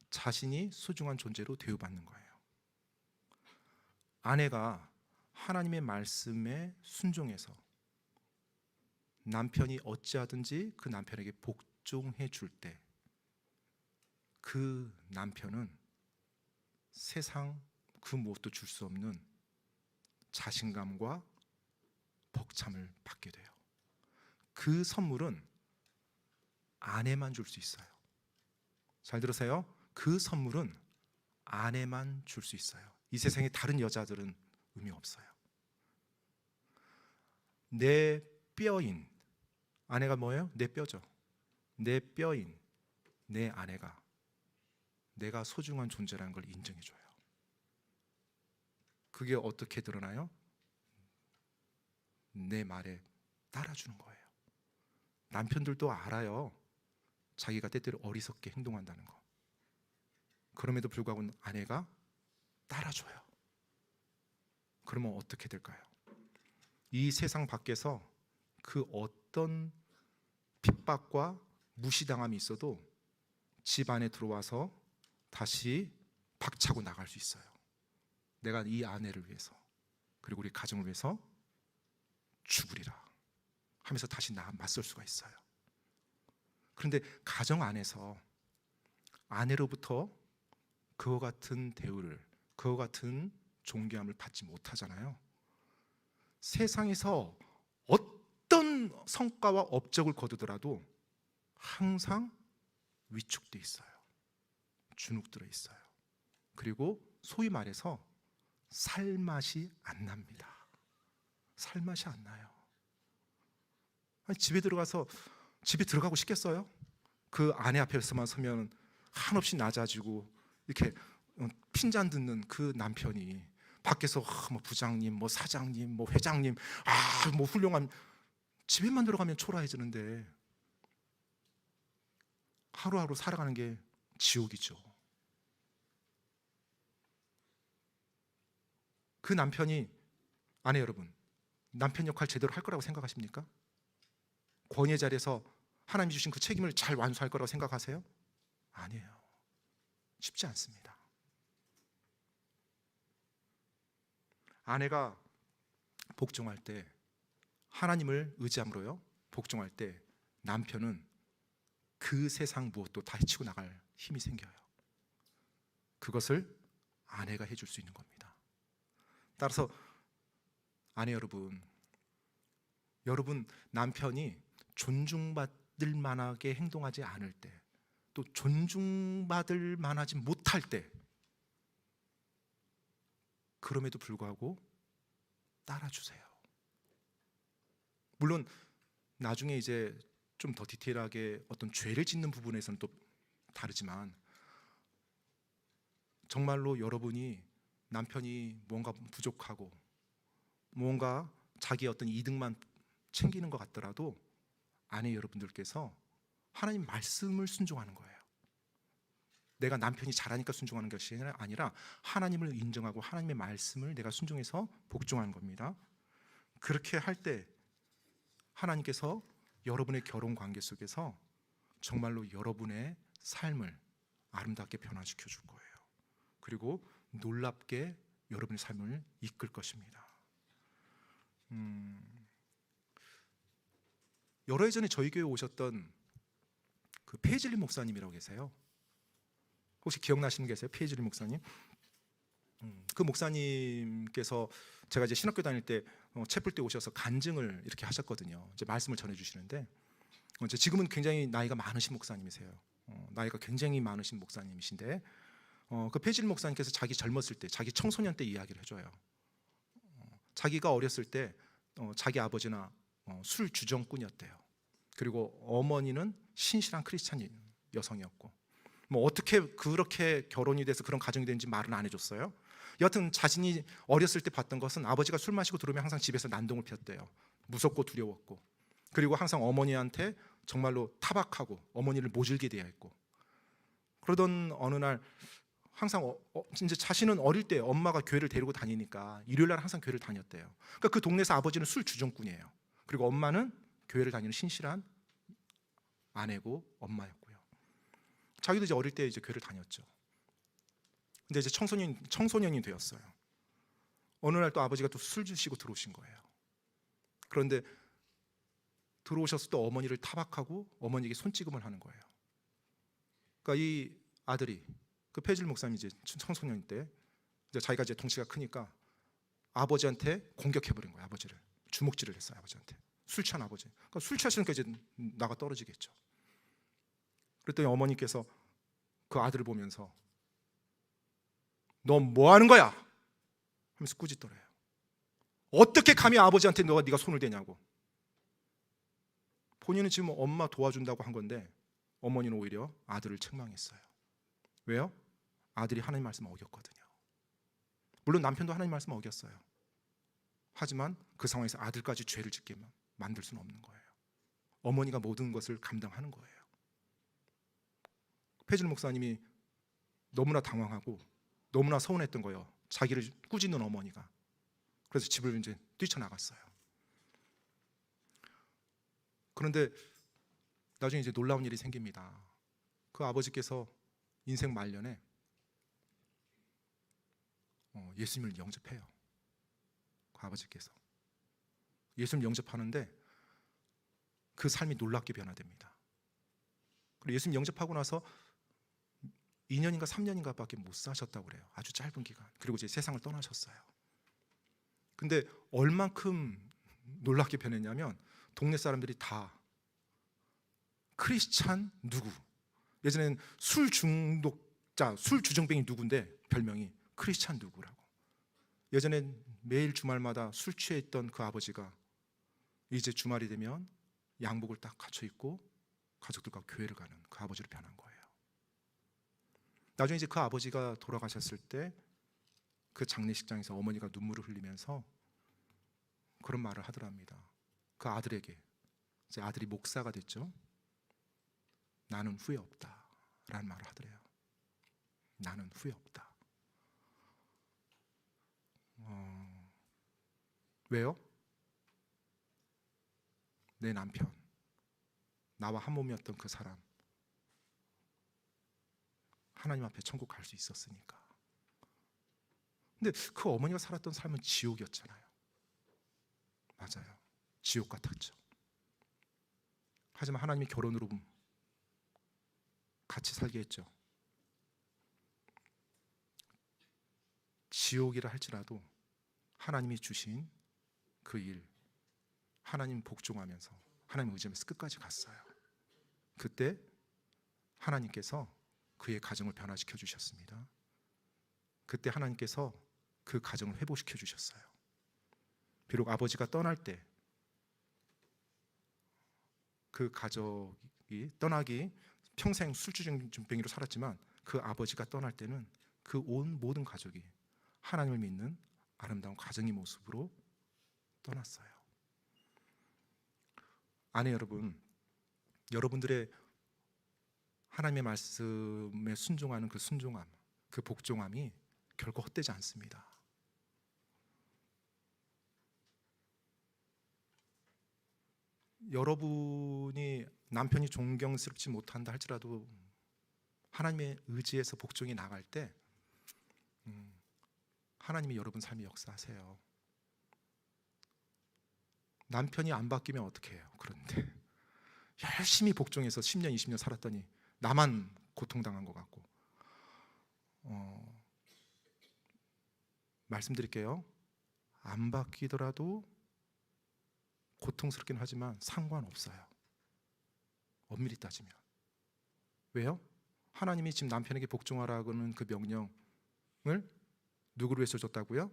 자신이 소중한 존재로 대우받는 거예요. 아내가 하나님의 말씀에 순종해서 남편이 어찌하든지 그 남편에게 복종해 줄 때, 그 남편은 세상 그 무엇도 줄 수 없는 자신감과 벅참을 받게 돼요. 그 선물은 아내만 줄 수 있어요. 잘 들으세요. 그 선물은 아내만 줄 수 있어요. 이 세상에 다른 여자들은 의미 없어요. 내 뼈인 아내가 뭐예요? 내 뼈죠. 내 뼈인 내 아내가 내가 소중한 존재라는 걸 인정해줘요. 그게 어떻게 드러나요? 내 말에 따라주는 거예요. 남편들도 알아요. 자기가 때때로 어리석게 행동한다는 거. 그럼에도 불구하고 아내가 따라줘요. 그러면 어떻게 될까요? 이 세상 밖에서 그 어떤 핍박과 무시당함이 있어도 집 안에 들어와서 다시 박차고 나갈 수 있어요. 내가 이 아내를 위해서, 그리고 우리 가정을 위해서 죽으리라 하면서 다시 맞설 수가 있어요. 그런데 가정 안에서 아내로부터 그와 같은 대우를, 그와 같은 존경함을 받지 못하잖아요. 세상에서 어떤 성과와 업적을 거두더라도 항상 위축돼 있어요. 주눅들어 있어요. 그리고 소위 말해서 살맛이 안 납니다. 살맛이 안 나요. 아니, 집에 들어가고 싶겠어요? 그 아내 앞에서만 서면 한없이 낮아지고 이렇게 핀잔 듣는 그 남편이 밖에서 뭐 부장님, 뭐 사장님, 뭐 회장님, 뭐 훌륭한, 집에만 들어가면 초라해지는데 하루하루 살아가는 게 지옥이죠. 그 남편이, 아내 여러분, 남편 역할 제대로 할 거라고 생각하십니까? 권위의 자리에서 하나님이 주신 그 책임을 잘 완수할 거라고 생각하세요? 아니에요. 쉽지 않습니다. 아내가 복종할 때, 하나님을 의지함으로요, 복종할 때 남편은 그 세상 무엇도 다 해치고 나갈 힘이 생겨요. 그것을 아내가 해줄 수 있는 겁니다. 따라서 아내 여러분, 남편이 존중받을 만하게 행동하지 않을 때, 또 존중받을 만하지 못할 때, 그럼에도 불구하고 따라주세요. 물론 나중에 이제 좀 더 디테일하게 어떤 죄를 짓는 부분에서는 또 다르지만, 정말로 여러분이 남편이 뭔가 부족하고 뭔가 자기의 어떤 이득만 챙기는 것 같더라도 아내 여러분들께서 하나님 말씀을 순종하는 거예요. 내가 남편이 잘하니까 순종하는 것이 아니라 하나님을 인정하고 하나님의 말씀을 내가 순종해서 복종하는 겁니다. 그렇게 할 때 하나님께서 여러분의 결혼 관계 속에서 정말로 여러분의 삶을 아름답게 변화시켜 줄 거예요. 그리고 놀랍게 여러분의 삶을 이끌 것입니다. 여러 해 전에 저희 교회 오셨던 그 페이즐리 목사님이라고 계세요. 혹시 기억나시는 분 계세요? 페이즐리 목사님. 그 목사님께서 제가 이제 신학교 다닐 때 채플 때 오셔서 간증을 이렇게 하셨거든요. 이제 말씀을 전해 주시는데 이제 지금은 굉장히 나이가 많으신 목사님이세요. 나이가 굉장히 많으신 목사님이신데 그 페이즐리 목사님께서 자기 젊었을 때, 자기 청소년 때 이야기를 해줘요. 자기가 어렸을 때 자기 아버지나 술 주정꾼이었대요. 그리고 어머니는 신실한 크리스찬 여성이었고, 뭐 어떻게 그렇게 결혼이 돼서 그런 가정이 되는지 말은 안 해줬어요. 여하튼 자신이 어렸을 때 봤던 것은 아버지가 술 마시고 들어오면 항상 집에서 난동을 피웠대요. 무섭고 두려웠고, 그리고 항상 어머니한테 정말로 타박하고 어머니를 모질게 대했고, 그러던 어느 날 항상 이제 자신은 어릴 때 엄마가 교회를 데리고 다니니까 일요일 날 항상 교회를 다녔대요. 그러니까 그 동네에서 아버지는 술 주정꾼이에요. 그리고 엄마는 교회를 다니는 신실한 아내고 엄마였고요. 자기도 이제 어릴 때 이제 교회를 다녔죠. 근데 이제 청소년이 되었어요. 어느 날 또 아버지가 또 술 주시고 들어오신 거예요. 그런데 들어오셔서 또 어머니를 타박하고 어머니에게 손찌검을 하는 거예요. 그러니까 이 아들이, 그 페이즐리 목사님이 이제 청소년 때 이제 자기가 이제 덩치가 크니까 아버지한테 공격해버린 거예요. 아버지를 주먹질을 했어요. 아버지한테. 술 취한 아버지. 그러니까 술 취하시니까 이제 나가 떨어지겠죠. 그랬더니 어머니께서 그 아들을 보면서 너 뭐 하는 거야? 하면서 꾸짖더래요. 어떻게 감히 아버지한테 네가 손을 대냐고. 본인은 지금 엄마 도와준다고 한 건데 어머니는 오히려 아들을 책망했어요. 왜요? 아들이 하나님 말씀을 어겼거든요. 물론 남편도 하나님 말씀을 어겼어요. 하지만 그 상황에서 아들까지 죄를 짓게 만들 수는 없는 거예요. 어머니가 모든 것을 감당하는 거예요. 페이즐리 목사님이 너무나 당황하고 너무나 서운했던 거예요. 자기를 꾸짖는 어머니가. 그래서 집을 이제 뛰쳐나갔어요. 그런데 나중에 이제 놀라운 일이 생깁니다. 그 아버지께서 인생 말년에 예수님을 영접해요. 그 아버지께서 예수님을 영접하는데 그 삶이 놀랍게 변화됩니다. 그리고 예수님 영접하고 나서 2년인가 3년인가 밖에 못 사셨다고 그래요. 아주 짧은 기간. 그리고 이제 세상을 떠나셨어요. 근데 얼만큼 놀랍게 변했냐면 동네 사람들이 다 크리스찬 누구, 예전에는 술 중독자, 술 주정뱅이 누구인데 별명이 크리스찬 누구라고. 예전엔 매일 주말마다 술 취해 있던 그 아버지가 이제 주말이 되면 양복을 딱 갖춰 입고 가족들과 교회를 가는 그 아버지로 변한 거예요. 나중에 이제 그 아버지가 돌아가셨을 때 그 장례식장에서 어머니가 눈물을 흘리면서 그런 말을 하더랍니다. 그 아들에게, 이제 아들이 목사가 됐죠. 나는 후회 없다 라는 말을 하더래요. 나는 후회 없다. 왜요? 내 남편, 나와 한 몸이었던 그 사람, 하나님 앞에 천국 갈 수 있었으니까. 근데 그 어머니가 살았던 삶은 지옥이었잖아요. 맞아요. 지옥 같았죠. 하지만 하나님이 결혼으로 같이 살게 했죠. 지옥이라 할지라도 하나님이 주신 그 일, 하나님 복종하면서 하나님 의지하면서 끝까지 갔어요. 그때 하나님께서 그의 가정을 변화시켜 주셨습니다. 그때 하나님께서 그 가정을 회복시켜 주셨어요. 비록 아버지가 떠날 때 그 가족이 떠나기 평생 술주정뱅이로 살았지만 그 아버지가 떠날 때는 그 온 모든 가족이 하나님을 믿는 아름다운 가정의 모습으로 떠났어요. 아내 여러분, 여러분들의 하나님의 말씀에 순종하는 그 순종함, 그 복종함이 결코 헛되지 않습니다. 여러분이 남편이 존경스럽지 못한다 할지라도 하나님의 의지에서 복종이 나갈 때 하나님이 여러분 삶에 역사하세요. 남편이 안 바뀌면 어떻게 해요? 그런데 열심히 복종해서 10년 20년 살았더니 나만 고통당한 것 같고 말씀드릴게요. 안 바뀌더라도 고통스럽긴 하지만 상관없어요. 엄밀히 따지면. 왜요? 하나님이 지금 남편에게 복종하라고는 그 명령을 누구를 위해서 줬다고요?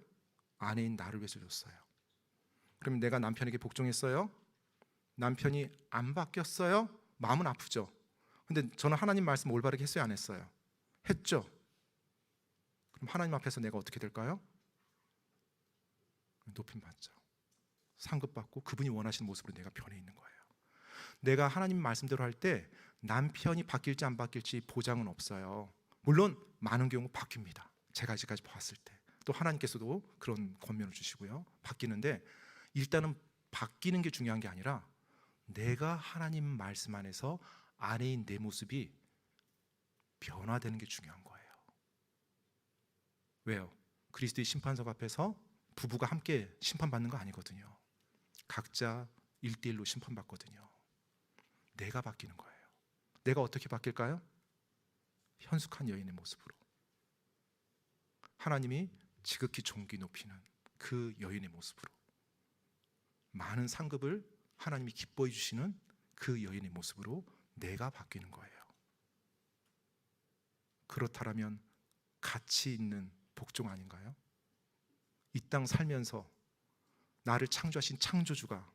아내인 나를 위해서 줬어요. 그럼 내가 남편에게 복종했어요? 남편이 안 바뀌었어요? 마음은 아프죠. 근데 저는 하나님 말씀 올바르게 했어요, 안 했어요? 했죠. 그럼 하나님 앞에서 내가 어떻게 될까요? 높임 받죠. 상급받고 그분이 원하시는 모습으로 내가 변해 있는 거예요. 내가 하나님 말씀대로 할 때 남편이 바뀔지 안 바뀔지 보장은 없어요. 물론 많은 경우 바뀝니다. 제가 아직까지 봤을 때. 또 하나님께서도 그런 권면을 주시고요. 바뀌는데 일단은 바뀌는 게 중요한 게 아니라 내가 하나님 말씀 안에서 아내인 내 모습이 변화되는 게 중요한 거예요. 왜요? 그리스도의 심판석 앞에서 부부가 함께 심판받는 거 아니거든요. 각자 1대1로 심판받거든요. 내가 바뀌는 거예요. 내가 어떻게 바뀔까요? 현숙한 여인의 모습으로. 하나님이 지극히 존귀 높이는 그 여인의 모습으로. 많은 상급을 하나님이 기뻐해 주시는 그 여인의 모습으로 내가 바뀌는 거예요. 그렇다면 가치 있는 복종 아닌가요? 이 땅 살면서 나를 창조하신 창조주가,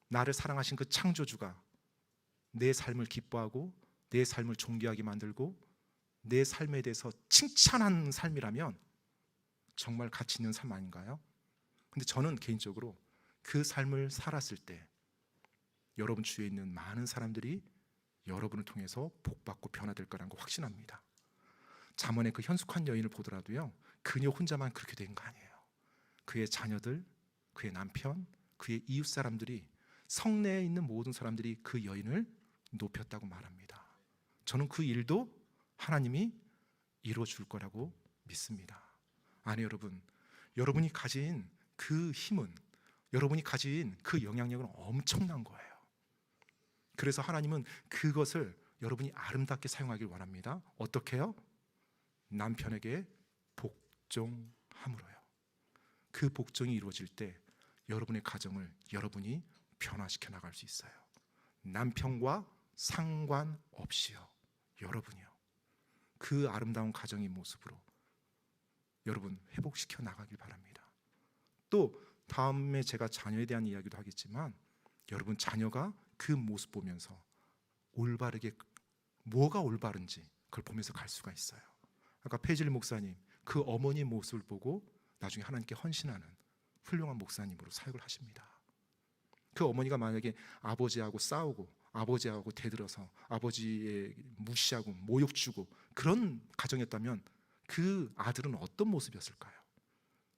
나를 사랑하신 그 창조주가 내 삶을 기뻐하고 내 삶을 존귀하게 만들고 내 삶에 대해서 칭찬하는 삶이라면 정말 가치 있는 삶 아닌가요? 근데 저는 개인적으로 그 삶을 살았을 때 여러분 주위에 있는 많은 사람들이 여러분을 통해서 복받고 변화될 거라는 거 확신합니다. 잠언의 그 현숙한 여인을 보더라도요, 그녀 혼자만 그렇게 된 거 아니에요. 그의 자녀들, 그의 남편, 그의 이웃 사람들이, 성내에 있는 모든 사람들이 그 여인을 높였다고 말합니다. 저는 그 일도 하나님이 이루어줄 거라고 믿습니다. 아니 여러분, 여러분이 가진 그 힘은, 여러분이 가진 그 영향력은 엄청난 거예요. 그래서 하나님은 그것을 여러분이 아름답게 사용하길 원합니다. 어떻게요? 남편에게 복종함으로요. 그 복종이 이루어질 때 여러분의 가정을 여러분이 변화시켜 나갈 수 있어요. 남편과 상관없이요. 여러분이요. 그 아름다운 가정의 모습으로 여러분 회복시켜 나가길 바랍니다. 또 다음에 제가 자녀에 대한 이야기도 하겠지만 여러분 자녀가 그 모습 보면서 올바르게 뭐가 올바른지 그걸 보면서 갈 수가 있어요. 아까 페이즐리 목사님 그 어머니의 모습을 보고 나중에 하나님께 헌신하는 훌륭한 목사님으로 사역을 하십니다. 그 어머니가 만약에 아버지하고 싸우고 아버지하고 대들어서 아버지의 무시하고 모욕 주고 그런 가정이었다면 그 아들은 어떤 모습이었을까요?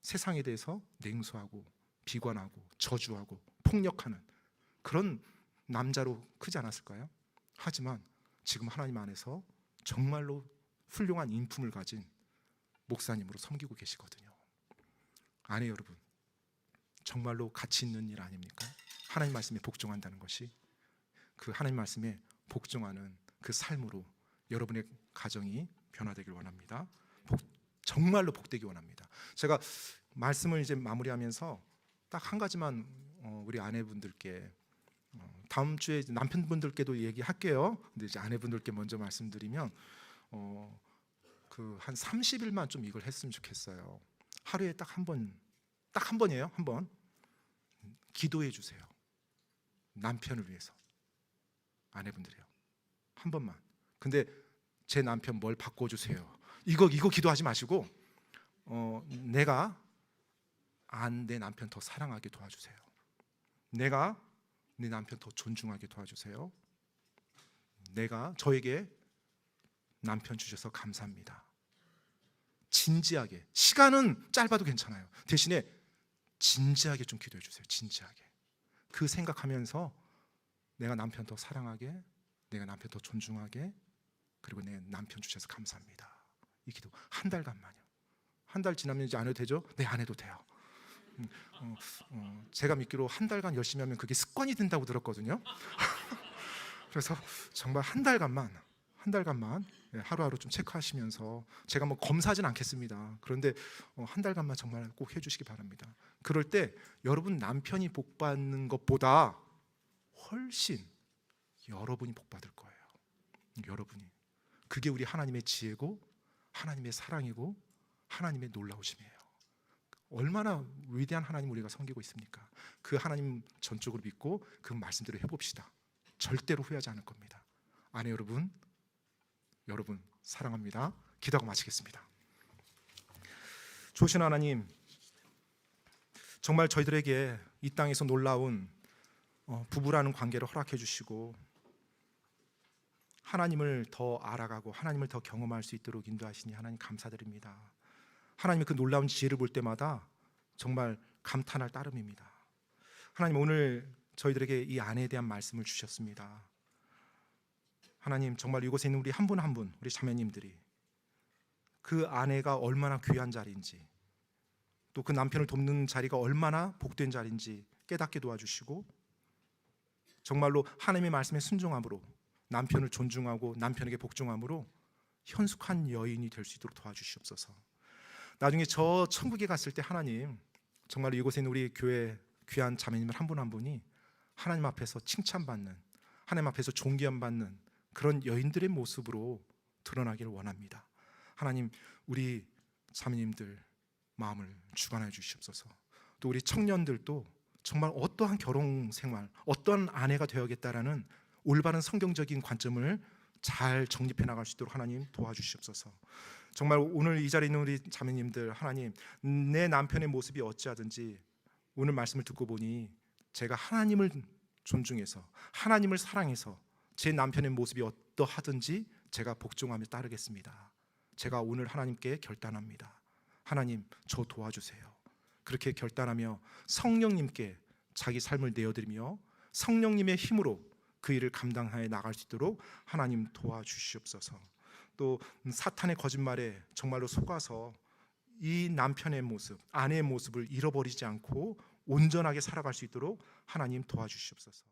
세상에 대해서 냉소하고 비관하고 저주하고 폭력하는 그런 남자로 크지 않았을까요? 하지만 지금 하나님 안에서 정말로 훌륭한 인품을 가진 목사님으로 섬기고 계시거든요. 아내 여러분, 정말로 가치 있는 일 아닙니까? 하나님 말씀에 복종한다는 것이 그 하나님 말씀에 복종하는 그 삶으로 여러분의 가정이 변화되길 원합니다. 정말로 복되기 원합니다. 제가 말씀을 이제 마무리하면서 딱 한 가지만 우리 아내분들께 다음 주에 남편분들께도 얘기할게요. 근데 이제 아내분들께 먼저 말씀드리면 그 한 30일만 좀 이걸 했으면 좋겠어요. 하루에 딱 한 번이에요. 한 번 기도해 주세요. 남편을 위해서. 아내분들이요. 한 번만. 근데 제 남편 뭘 바꿔주세요. 이거 기도하지 마시고 내가 내 남편 더 사랑하게 도와주세요. 내가 내 남편 더 존중하게 도와주세요. 내가 저에게 남편 주셔서 감사합니다. 진지하게, 시간은 짧아도 괜찮아요. 대신에 진지하게 좀 기도해 주세요. 진지하게. 그 생각하면서 내가 남편 더 사랑하게, 내가 남편 더 존중하게, 그리고 내 남편 주셔서 감사합니다. 이 기도 한 달간만요. 한 달 지나면 이제 안 해도 되죠? 네, 안 해도 돼요. 제가 믿기로 한 달간 열심히 하면 그게 습관이 된다고 들었거든요. 그래서 정말 한 달간만 하루하루 좀 체크하시면서, 제가 뭐 검사하진 않겠습니다. 그런데 한 달간만 정말 꼭 해주시기 바랍니다. 그럴 때 여러분 남편이 복 받는 것보다 훨씬 여러분이 복 받을 거예요. 여러분이. 그게 우리 하나님의 지혜고 하나님의 사랑이고 하나님의 놀라우심이에요. 얼마나 위대한 하나님 우리가 섬기고 있습니까? 그 하나님 전적으로 믿고 그 말씀대로 해봅시다. 절대로 후회하지 않을 겁니다. 아내 여러분 사랑합니다. 기도하고 마치겠습니다. 좋으신 하나님, 정말 저희들에게 이 땅에서 놀라운 부부라는 관계를 허락해 주시고 하나님을 더 알아가고 하나님을 더 경험할 수 있도록 인도하시니 하나님 감사드립니다. 하나님의 그 놀라운 지혜를 볼 때마다 정말 감탄할 따름입니다. 하나님, 오늘 저희들에게 이 아내에 대한 말씀을 주셨습니다. 하나님, 정말 이곳에 있는 우리 한 분 한 분, 우리 자매님들이 그 아내가 얼마나 귀한 자리인지, 또 그 남편을 돕는 자리가 얼마나 복된 자리인지 깨닫게 도와주시고, 정말로 하나님의 말씀에 순종함으로 남편을 존중하고 남편에게 복종함으로 현숙한 여인이 될 수 있도록 도와주시옵소서. 나중에 저 천국에 갔을 때 하나님, 정말 이곳에 있는 우리 교회 귀한 자매님들 한 분 한 분이 하나님 앞에서 칭찬받는, 하나님 앞에서 존귀함 받는 그런 여인들의 모습으로 드러나기를 원합니다. 하나님, 우리 자매님들 마음을 주관해 주시옵소서. 또 우리 청년들도 정말 어떠한 결혼 생활, 어떤 아내가 되어야겠다라는 올바른 성경적인 관점을 잘 정립해 나갈 수 있도록 하나님 도와주시옵소서. 정말 오늘 이 자리에 있는 우리 자매님들, 하나님, 내 남편의 모습이 어찌하든지 오늘 말씀을 듣고 보니 제가 하나님을 존중해서 하나님을 사랑해서 제 남편의 모습이 어떠하든지 제가 복종하며 따르겠습니다. 제가 오늘 하나님께 결단합니다. 하나님, 저 도와주세요. 그렇게 결단하며 성령님께 자기 삶을 내어드리며 성령님의 힘으로 그 일을 감당하여 나갈 수 있도록 하나님 도와주시옵소서. 또 사탄의 거짓말에 정말로 속아서 이 남편의 모습, 아내의 모습을 잃어버리지 않고 온전하게 살아갈 수 있도록 하나님 도와주시옵소서.